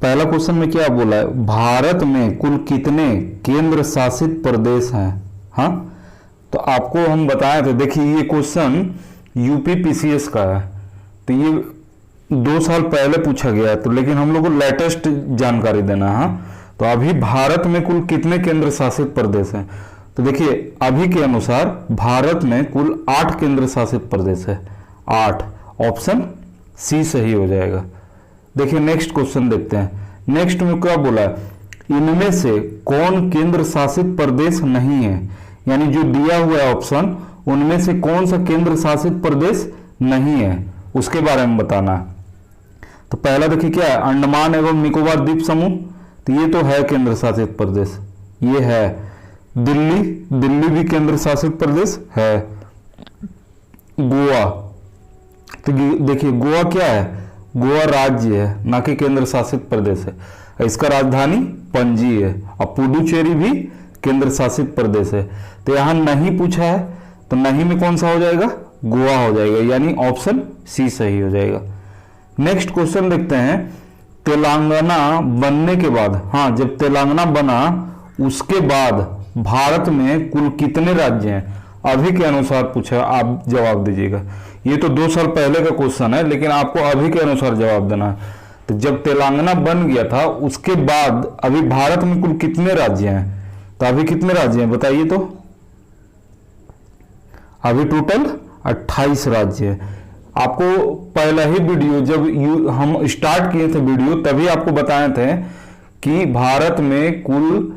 पहला क्वेश्चन में क्या बोला है, भारत में कुल कितने केंद्र शासित प्रदेश हैं। हाँ, तो आपको हम बताए थे। देखिए ये क्वेश्चन यूपी पीसीएस का है, तो ये 2 साल पहले पूछा गया, तो लेकिन हम लोग को लेटेस्ट जानकारी देना है। हाँ, तो अभी भारत में कुल कितने केंद्र शासित प्रदेश हैं। तो देखिए अभी के अनुसार भारत में कुल 8 केंद्र शासित प्रदेश है। 8, ऑप्शन सी सही हो जाएगा। देखिए नेक्स्ट क्वेश्चन देखते हैं। नेक्स्ट में क्या बोला है, इनमें से कौन केंद्र शासित प्रदेश नहीं है। यानी जो दिया हुआ है ऑप्शन, उनमें से कौन सा केंद्र शासित प्रदेश नहीं है, उसके बारे में बताना है। तो पहला देखिए क्या है, अंडमान एवं निकोबार द्वीप समूह, तो ये तो है केंद्र शासित प्रदेश, ये है। दिल्ली, दिल्ली भी केंद्र शासित प्रदेश है। गोवा, तो देखिए गोवा क्या है, गोवा राज्य है, ना कि केंद्र शासित प्रदेश है। इसका राजधानी पणजी है। और पुडुचेरी भी केंद्र शासित प्रदेश है। तो यहां नहीं पूछा है, तो नहीं में कौन सा हो जाएगा, गोवा हो जाएगा, यानी ऑप्शन सी सही हो जाएगा। नेक्स्ट क्वेश्चन देखते हैं, तेलंगाना बनने के बाद, हाँ जब तेलंगाना बना उसके बाद भारत में कुल कितने राज्य हैं, अभी के अनुसार पूछा, आप जवाब दीजिएगा। ये तो 2 साल पहले का क्वेश्चन है, लेकिन आपको अभी के अनुसार जवाब देना है। तो जब तेलंगाना बन गया था उसके बाद अभी भारत में कुल कितने राज्य हैं, तो अभी कितने राज्य हैं बताइए। तो अभी टोटल 28 राज्य है। आपको पहला ही वीडियो जब हम स्टार्ट किए थे वीडियो, तभी आपको बताए थे कि भारत में कुल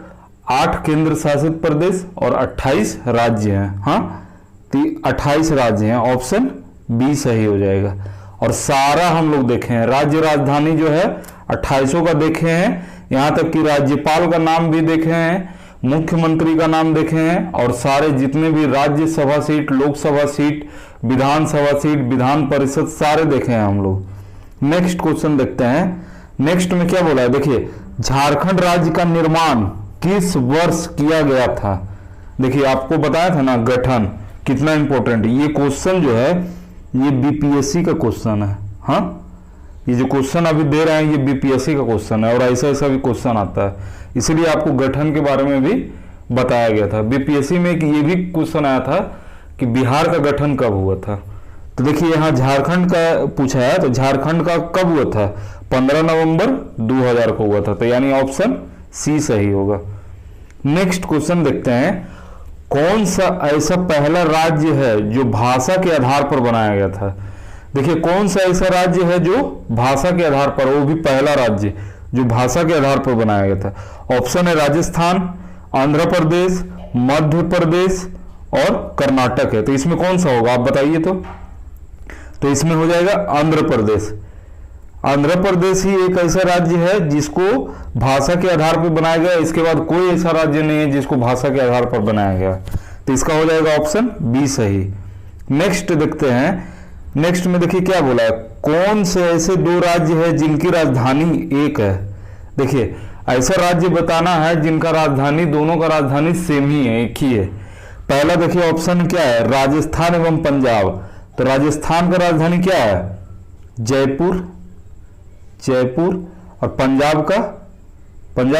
8 केंद्र शासित प्रदेश और 28 राज्य हैं। हाँ, तो 28 राज्य हैं, ऑप्शन बी सही हो जाएगा। और सारा हम लोग देखे हैं, राज्य राजधानी जो है 28 का देखे हैं, यहां तक कि राज्यपाल का नाम भी देखे हैं, मुख्यमंत्री का नाम देखे हैं, और सारे जितने भी राज्यसभा सीट, लोकसभा सीट, विधानसभा सीट, विधान परिषद, सारे देखे हैं हम लोग। नेक्स्ट क्वेश्चन देखते हैं। नेक्स्ट में क्या बोला है, देखिए झारखंड राज्य का निर्माण किस वर्ष किया गया था। देखिए आपको बताया था ना गठन कितना इंपॉर्टेंट है। ये क्वेश्चन जो है ये बीपीएससी का क्वेश्चन है। हाँ, ये जो क्वेश्चन अभी दे रहे हैं ये बीपीएससी का क्वेश्चन है, और ऐसा ऐसा भी क्वेश्चन आता है, इसलिए आपको गठन के बारे में भी बताया गया था। बीपीएससी में ये भी क्वेश्चन आया था कि बिहार का गठन कब हुआ था। तो देखिए यहाँ झारखंड का पूछा है, तो झारखंड का कब हुआ था, 15 नवंबर 2000 को हुआ था, तो यानी ऑप्शन सी सही होगा। नेक्स्ट क्वेश्चन देखते हैं, कौन सा ऐसा पहला राज्य है जो भाषा के आधार पर बनाया गया था। देखिए कौन सा ऐसा राज्य है जो भाषा के आधार पर, वो भी पहला राज्य जो भाषा के आधार पर बनाया गया था। ऑप्शन है राजस्थान, आंध्र प्रदेश, मध्य प्रदेश और कर्नाटक है। तो इसमें कौन सा होगा आप बताइए। तो इसमें हो जाएगा आंध्र प्रदेश। आंध्र प्रदेश ही एक ऐसा राज्य है जिसको भाषा के आधार पर बनाया गया, इसके बाद कोई ऐसा राज्य नहीं है जिसको भाषा के आधार पर बनाया गया। तो इसका हो जाएगा ऑप्शन बी सही। नेक्स्ट देखते हैं, नेक्स्ट में देखिए क्या बोला है, कौन से ऐसे दो राज्य है जिनकी राजधानी एक है। देखिए ऐसा राज्य बताना है जिनका राजधानी, दोनों का राजधानी सेम ही है, एक ही है। पहला देखिए ऑप्शन क्या है, राजस्थान एवं पंजाब। तो राजस्थान का राजधानी क्या है, जयपुर, जयपुर। और पंजाब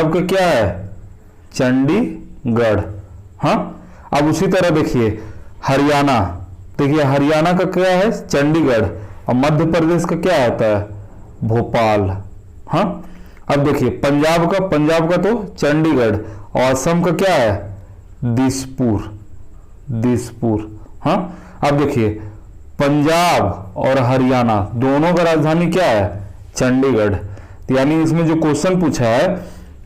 का क्या है, चंडीगढ़। हाँ, अब उसी तरह देखिए हरियाणा, देखिए हरियाणा का क्या है, चंडीगढ़। और मध्य प्रदेश का क्या होता है, भोपाल। हाँ, अब देखिए पंजाब का तो चंडीगढ़। और असम का क्या है, दिसपुर। हाँ, अब देखिए पंजाब और हरियाणा दोनों का राजधानी क्या है, चंडीगढ़। तो यानी इसमें जो क्वेश्चन पूछा है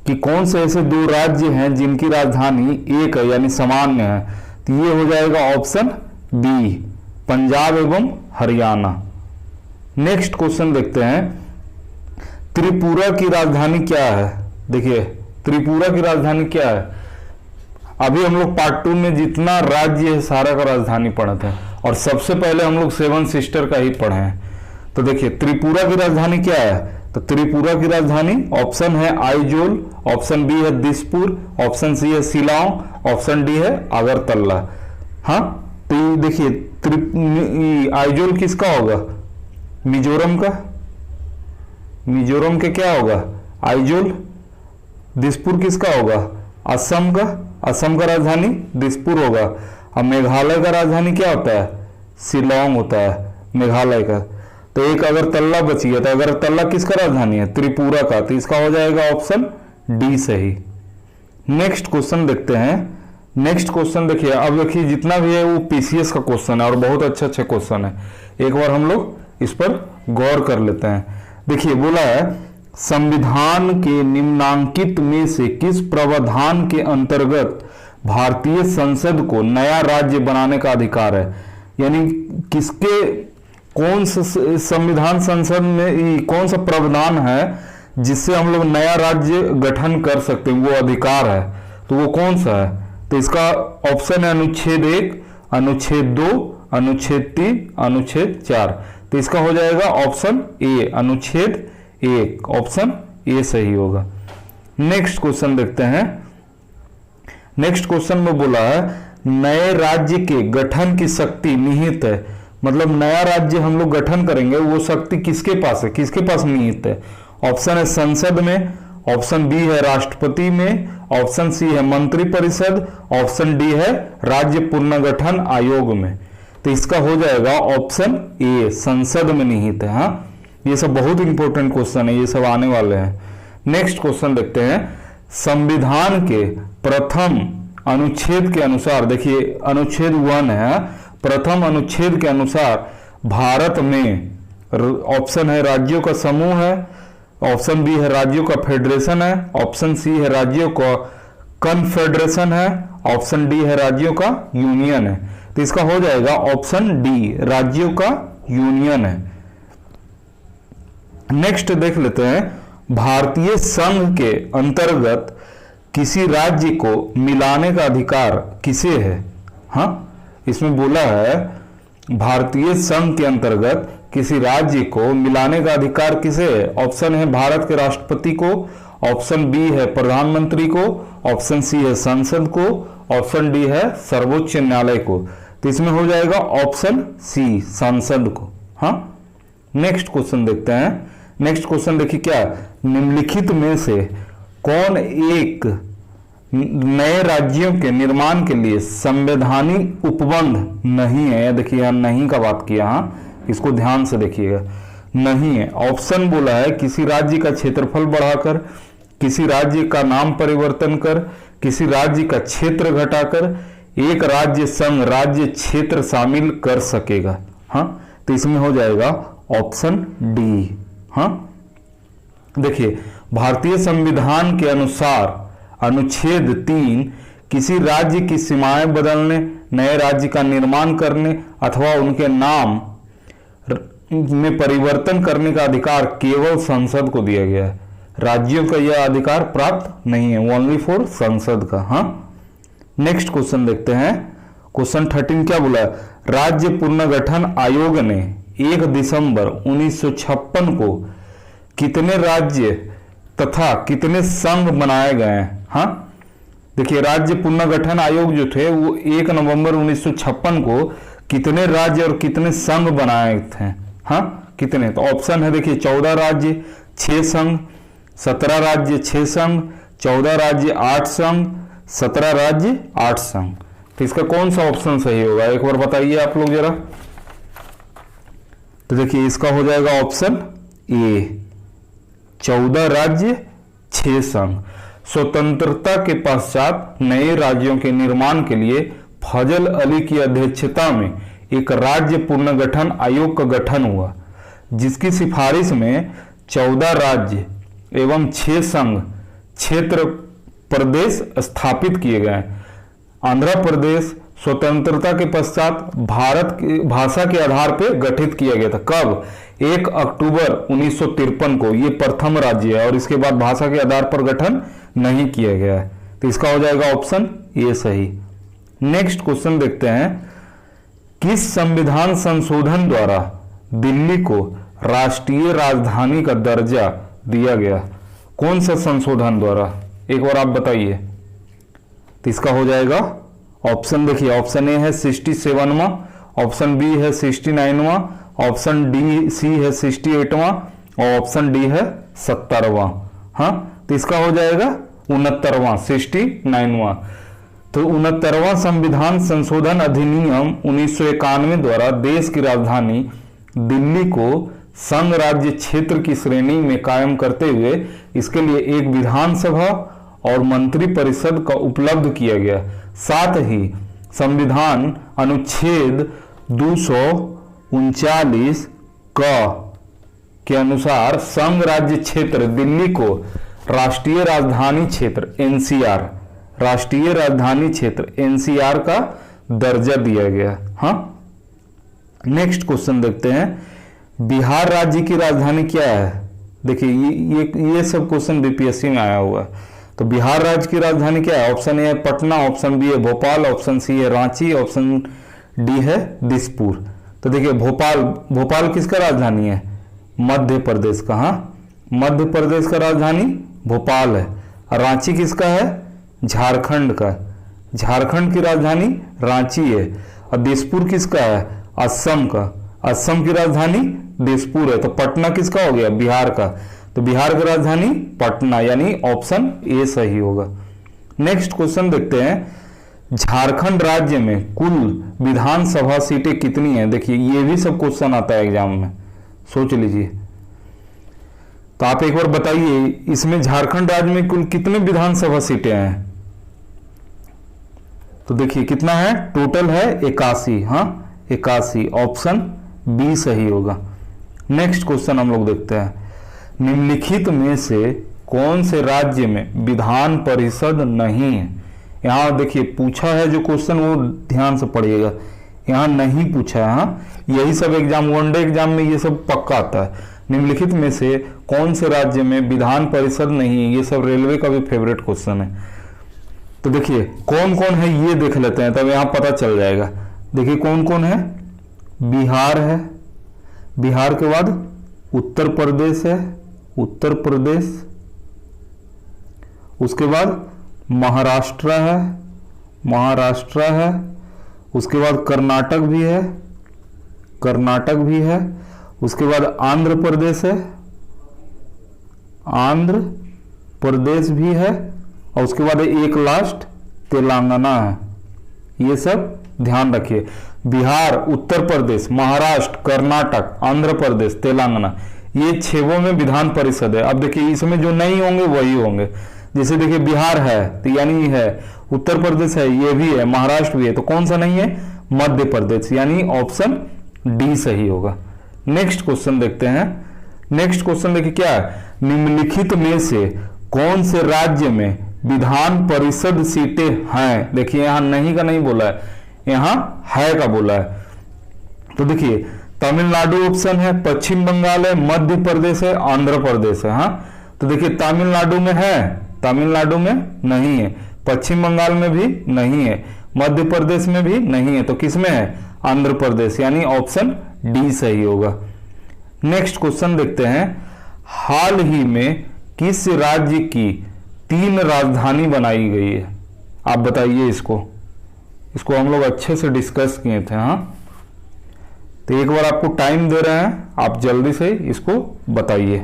कि कौन से ऐसे दो राज्य हैं जिनकी राजधानी एक है यानी सामान्य है, तो ये हो जाएगा ऑप्शन बी, पंजाब एवं हरियाणा। नेक्स्ट क्वेश्चन देखते हैं, त्रिपुरा की राजधानी क्या है। देखिए त्रिपुरा की राजधानी क्या है, अभी हम लोग पार्ट 2 में जितना राज्य है सारा का राजधानी पढ़े थे और सबसे पहले हम लोग 7 सिस्टर का ही पढ़े हैं। तो देखिए त्रिपुरा की राजधानी क्या है, तो त्रिपुरा की राजधानी ऑप्शन है आइजोल, ऑप्शन बी है दिसपुर, ऑप्शन सी है शिलांग, ऑप्शन डी है अगरतला। हाँ, तो ये देखिए आइजोल किसका होगा, मिजोरम का, मिजोरम के क्या होगा आइजोल। दिसपुर किसका होगा, असम का, असम का राजधानी दिसपुर होगा। अब मेघालय का राजधानी क्या होता है, शिलांग होता है मेघालय का। तो एक अगरतला बची है, तो अगरतला किसका राजधानी है, त्रिपुरा का। तो इसका हो जाएगा ऑप्शन डी सही। नेक्स्ट क्वेश्चन देखते हैं। नेक्स्ट क्वेश्चन देखिए, अब देखिए जितना भी है वो पीसीएस का क्वेश्चन है और बहुत अच्छा क्वेश्चन है, एक बार हम लोग इस पर गौर कर लेते हैं। देखिए बोला है संविधान के निम्नांकित में से किस प्रावधान के अंतर्गत भारतीय संसद को नया राज्य बनाने का अधिकार है। यानी किसके, कौन सा संविधान संसद में कौन सा प्रावधान है जिससे हम लोग नया राज्य गठन कर सकते हैं, वो अधिकार है, तो वो कौन सा है। तो इसका ऑप्शन है अनुच्छेद 1, अनुच्छेद 2, अनुच्छेद 3, अनुच्छेद 4। तो इसका हो जाएगा ऑप्शन ए, अनुच्छेद 1, ऑप्शन ए सही होगा। नेक्स्ट क्वेश्चन देखते हैं। नेक्स्ट क्वेश्चन में बोला है नए राज्य के गठन की शक्ति निहित है, मतलब नया राज्य हम लोग गठन करेंगे वो शक्ति किसके पास है, किसके पास निहित है। ऑप्शन है संसद में, ऑप्शन बी है राष्ट्रपति में, ऑप्शन सी है मंत्रिपरिषद, ऑप्शन डी है राज्य पुनर्गठन आयोग में। तो इसका हो जाएगा ऑप्शन ए, संसद में निहित है। हाँ, ये सब बहुत इंपॉर्टेंट क्वेश्चन है, ये सब आने वाले हैं। नेक्स्ट क्वेश्चन देखते हैं। संविधान के प्रथम अनुच्छेद के अनुसार, देखिए अनुच्छेद 1 है, प्रथम अनुच्छेद के अनुसार भारत में ऑप्शन है राज्यों का समूह है, ऑप्शन बी है राज्यों का फेडरेशन है, ऑप्शन सी है राज्यों का कन्फेडरेशन है, ऑप्शन डी है राज्यों का यूनियन है। तो इसका हो जाएगा ऑप्शन डी, राज्यों का यूनियन है। नेक्स्ट देख लेते हैं, भारतीय संघ के अंतर्गत किसी राज्य को मिलाने का अधिकार किसे है। हाँ, इसमें बोला है भारतीय संघ के अंतर्गत किसी राज्य को मिलाने का अधिकार किसे है। ऑप्शन है भारत के राष्ट्रपति को, ऑप्शन बी है प्रधानमंत्री को, ऑप्शन सी है संसद को, ऑप्शन डी है सर्वोच्च न्यायालय को। तो इसमें हो जाएगा ऑप्शन सी, संसद को। हाँ, नेक्स्ट क्वेश्चन देखते हैं। नेक्स्ट क्वेश्चन देखिए क्या, निम्नलिखित में से कौन एक नए राज्यों के निर्माण के लिए संवैधानिक उपबंध नहीं है। देखिए यहां नहीं का बात किया, हाँ इसको ध्यान से देखिएगा, नहीं है। ऑप्शन बोला है किसी राज्य का क्षेत्रफल बढ़ाकर, किसी राज्य का नाम परिवर्तन कर, किसी राज्य का क्षेत्र घटाकर एक राज्य संघ राज्य क्षेत्र शामिल कर सकेगा। हाँ, तो इसमें हो जाएगा ऑप्शन डी। हाँ, देखिए, भारतीय संविधान के अनुसार अनुच्छेद 3 किसी राज्य की सीमाएं बदलने, नए राज्य का निर्माण करने अथवा उनके नाम में परिवर्तन करने का अधिकार केवल संसद को दिया गया है। राज्यों का यह अधिकार प्राप्त नहीं है, ओनली फॉर संसद का। हाँ, नेक्स्ट क्वेश्चन देखते हैं। क्वेश्चन 13 क्या बोला? राज्य पुनर्गठन आयोग ने 1 दिसंबर 1956 को कितने राज्य तथा कितने संघ बनाए गए हैं? हाँ, देखिए, राज्य पुनर्गठन आयोग जो थे वो 1 नवंबर 1956 को कितने राज्य और कितने संघ बनाए थे? हाँ, कितने? तो ऑप्शन है, देखिए, 14 राज्य 6 संघ, 17 राज्य 6 संघ, 14 राज्य 8 संघ, 17 राज्य 8 संघ। तो इसका कौन सा ऑप्शन सही होगा, एक बार बताइए आप लोग जरा। तो देखिए, इसका हो जाएगा ऑप्शन ए, 14 राज्य 6 संघ। स्वतंत्रता के पश्चात नए राज्यों के निर्माण के लिए फजल अली की अध्यक्षता में एक राज्य पुनर्गठन आयोग का गठन हुआ, जिसकी सिफारिश में 14 राज्य एवं 6 संघ क्षेत्र प्रदेश स्थापित किए गए। आंध्र प्रदेश स्वतंत्रता के पश्चात भारत की भाषा के आधार पर गठित किया गया था। कब? 1 अक्टूबर 1953 को। ये प्रथम राज्य है और इसके बाद भाषा के आधार पर गठन नहीं किया गया है। तो इसका हो जाएगा ऑप्शन ए सही। नेक्स्ट क्वेश्चन देखते हैं। किस संविधान संशोधन द्वारा दिल्ली को राष्ट्रीय राजधानी का दर्जा दिया गया? कौन सा संशोधन द्वारा, एक बार आप बताइए। तो इसका हो जाएगा ऑप्शन, देखिए, ऑप्शन ए है 67वां, ऑप्शन बी है 69वां, ऑप्शन डी सी है 68वां और ऑप्शन डी है 70वां। हाँ, तो इसका हो जाएगा 69वां, 69वां। तो 69वां संविधान संशोधन अधिनियम 1991 द्वारा देश की राजधानी दिल्ली को संघ राज्य क्षेत्र की श्रेणी में कायम करते हुए इसके लिए एक विधानसभा और मंत्री परिषद का उपलब्ध किया गया। साथ ही संविधान अनुच्छेद 239 के अनुसार संघ राज्य क्षेत्र दिल्ली को राष्ट्रीय राजधानी क्षेत्र एनसीआर, राष्ट्रीय राजधानी क्षेत्र एनसीआर का दर्जा दिया गया। हाँ, नेक्स्ट क्वेश्चन देखते हैं। बिहार राज्य की राजधानी क्या है? देखिए, ये सब क्वेश्चन बीपीएससी में आया हुआ है। तो बिहार राज्य की राजधानी क्या है? ऑप्शन ए है पटना, ऑप्शन बी है भोपाल, ऑप्शन सी है रांची, ऑप्शन डी है दिसपुर। तो देखिए, भोपाल किसका राजधानी है? मध्य प्रदेश का। हाँ, मध्य प्रदेश का राजधानी भोपाल है। और रांची किसका है? झारखंड का। झारखंड की राजधानी रांची है। और दिसपुर किसका है? असम का। असम की राजधानी दिसपुर है। तो पटना किसका हो गया? बिहार का। तो बिहार की राजधानी पटना, यानी ऑप्शन ए सही होगा। नेक्स्ट क्वेश्चन देखते हैं। झारखंड राज्य में कुल विधानसभा सीटें कितनी हैं? देखिए, ये भी सब क्वेश्चन आता है एग्जाम में, सोच लीजिए। तो आप एक बार बताइए, इसमें झारखंड राज्य में कुल कितने विधानसभा सीटें हैं? तो देखिए, कितना है? टोटल है 81। हाँ, 81, ऑप्शन बी सही होगा। नेक्स्ट क्वेश्चन हम लोग देखते हैं। निम्नलिखित में से कौन से राज्य में विधान परिषद नहीं है? यहाँ देखिए, पूछा है जो क्वेश्चन वो ध्यान से पढ़िएगा, यहाँ नहीं पूछा है। हाँ, यही सब एग्जाम, वनडे एग्जाम में ये सब पक्का आता है। निम्नलिखित में से कौन से राज्य में विधान परिषद नहीं है? ये सब रेलवे का भी फेवरेट क्वेश्चन है। तो देखिए, कौन कौन है ये देख लेते हैं, तब यहाँ पता चल जाएगा। देखिए, कौन कौन है? बिहार है, बिहार के बाद उत्तर प्रदेश है, उत्तर प्रदेश, उसके बाद महाराष्ट्र है, महाराष्ट्र है, उसके बाद कर्नाटक भी है, कर्नाटक भी है, उसके बाद आंध्र प्रदेश है, आंध्र प्रदेश भी है, और उसके बाद एक लास्ट तेलंगाना है। ये सब ध्यान रखिए। बिहार, उत्तर प्रदेश, महाराष्ट्र, कर्नाटक, आंध्र प्रदेश, तेलंगाना, ये 6 में विधान परिषद है। अब देखिए, इसमें जो नहीं होंगे वही होंगे। जैसे देखिए, बिहार है तो यानी है, उत्तर प्रदेश है, ये भी है, महाराष्ट्र भी है, तो कौन सा नहीं है? मध्य प्रदेश, यानी ऑप्शन डी सही होगा। नेक्स्ट क्वेश्चन देखते हैं। नेक्स्ट क्वेश्चन देखिए क्या है, निम्नलिखित में से कौन से राज्य में विधान परिषद सीटें हैं। देखिए यहां नहीं का नहीं बोला है, यहां है का बोला है। तो देखिए तमिलनाडु ऑप्शन है, पश्चिम बंगाल है, मध्य प्रदेश है, आंध्र प्रदेश है। हाँ तो देखिए तमिलनाडु में है, तमिलनाडु में नहीं है, पश्चिम बंगाल में भी नहीं है, मध्य प्रदेश में भी नहीं है, तो किस में है, आंध्र प्रदेश, यानी ऑप्शन डी सही होगा। नेक्स्ट क्वेश्चन देखते हैं, हाल ही में किस राज्य की 3 राजधानी बनाई गई है। आप बताइए इसको हम लोग अच्छे से डिस्कस किए थे। हाँ तो एक बार आपको टाइम दे रहे हैं, आप जल्दी से इसको बताइए।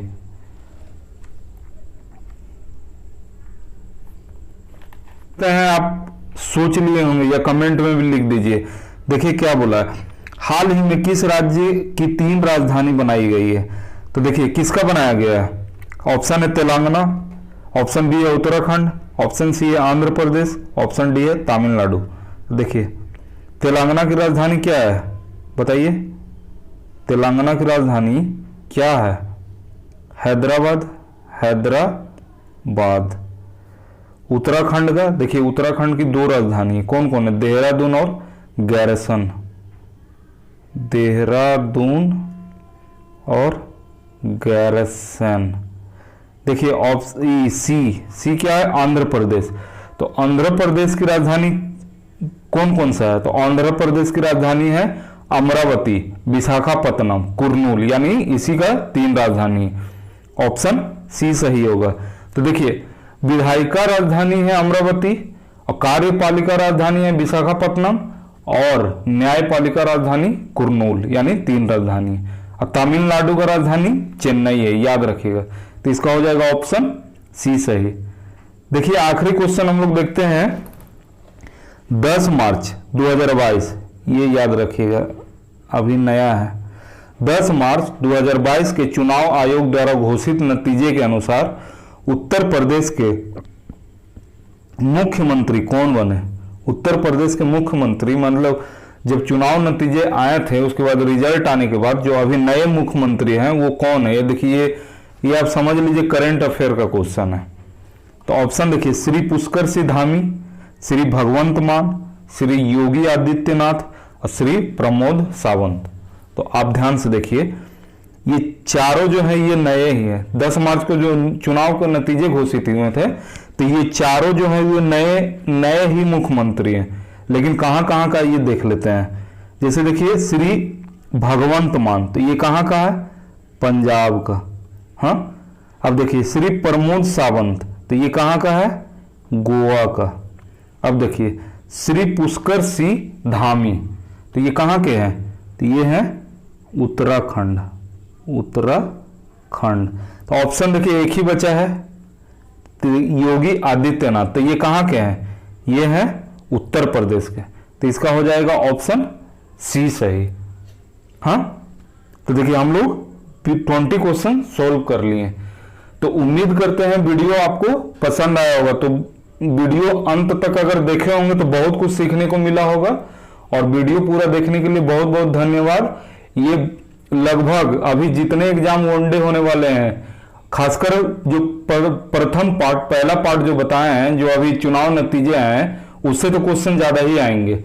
आप सोच लिए होंगे या कमेंट में भी लिख दीजिए। देखिए क्या बोला है, हाल ही में किस राज्य की 3 राजधानी बनाई गई है। तो देखिए किसका बनाया गया है, ऑप्शन है तेलंगाना, ऑप्शन बी है उत्तराखंड, ऑप्शन सी है आंध्र प्रदेश, ऑप्शन डी है तमिलनाडु। देखिए तेलंगाना की राजधानी क्या है बताइए, तेलंगाना की राजधानी क्या है, हैदराबाद, हैदराबाद। उत्तराखंड का देखिए, उत्तराखंड की 2 राजधानी कौन कौन है, देहरादून और गैरसन, देहरादून और गैरसन। देखिए ऑप्शन सी क्या है, आंध्र प्रदेश। तो आंध्र प्रदेश की राजधानी कौन कौन सा है, तो आंध्र प्रदेश की राजधानी है अमरावती, विशाखापत्तनम, कुर्नूल, यानी इसी का 3 राजधानी, ऑप्शन सी सही होगा। तो देखिए विधायिका राजधानी है अमरावती और कार्यपालिका राजधानी है विशाखापत्तनम और न्यायपालिका राजधानी कुर्नूल, यानी 3 राजधानी। और तमिलनाडु का राजधानी चेन्नई है, याद रखिएगा। तो इसका हो जाएगा ऑप्शन सी सही। देखिए आखिरी क्वेश्चन हम लोग देखते हैं, 10 मार्च 2022, ये याद रखिएगा अभी नया है। 10 मार्च 2022 के चुनाव आयोग द्वारा घोषित नतीजे के अनुसार उत्तर प्रदेश के मुख्यमंत्री कौन बने। उत्तर प्रदेश के मुख्यमंत्री मतलब जब चुनाव नतीजे आए थे उसके बाद रिजल्ट आने के बाद जो अभी नए मुख्यमंत्री हैं वो कौन है, ये देखिए ये आप समझ लीजिए करंट अफेयर का क्वेश्चन है। तो ऑप्शन देखिए, श्री पुष्कर सिंह धामी, श्री भगवंत मान, श्री योगी आदित्यनाथ और श्री प्रमोद सावंत। तो आप ध्यान से देखिए ये चारों जो है ये नए ही है। 10 मार्च को जो चुनाव के नतीजे घोषित हुए थे तो ये चारों जो है ये नए ही मुख्यमंत्री हैं। लेकिन कहाँ कहाँ का ये देख लेते हैं। जैसे देखिए श्री भगवंत मान, तो ये कहाँ का है, पंजाब का। हाँ अब देखिए श्री प्रमोद सावंत, तो ये कहाँ का है, गोवा का। अब देखिए श्री पुष्कर सिंह धामी, तो ये कहाँ के हैं, तो ये हैं उत्तराखंड, उत्तराखंड। तो ऑप्शन देखिए एक ही बचा है, तो योगी आदित्यनाथ, तो ये कहाँ के हैं, ये हैं उत्तर प्रदेश के। तो इसका हो जाएगा ऑप्शन सी सही। हाँ तो देखिए हम लोग 20 क्वेश्चन सोल्व कर लिए। तो उम्मीद करते हैं वीडियो आपको पसंद आया होगा। तो वीडियो अंत तक अगर देखे होंगे तो बहुत कुछ सीखने को मिला होगा। और वीडियो पूरा देखने के लिए बहुत बहुत धन्यवाद। ये लगभग अभी जितने एग्जाम वनडे होने वाले हैं, खासकर जो प्रथम पार्ट, पहला पार्ट जो बताए हैं, जो अभी चुनाव नतीजे आए हैं, उससे तो क्वेश्चन ज्यादा ही आएंगे।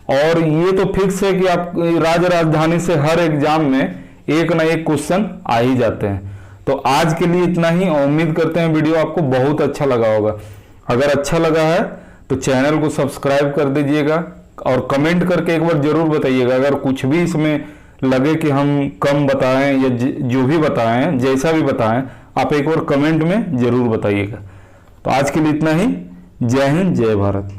और ये तो फिक्स है कि आप राजधानी से हर एग्जाम में एक ना एक क्वेश्चन आ ही जाते हैं। तो आज के लिए इतना ही। उम्मीद करते हैं वीडियो आपको बहुत अच्छा लगा होगा। अगर अच्छा लगा है तो चैनल को सब्सक्राइब कर दीजिएगा और कमेंट करके एक बार जरूर बताइएगा। अगर कुछ भी इसमें लगे कि हम कम बताएं या जो भी बताएं, जैसा भी बताएं, आप एक बार कमेंट में जरूर बताइएगा। तो आज के लिए इतना ही। जय हिंद, जय भारत।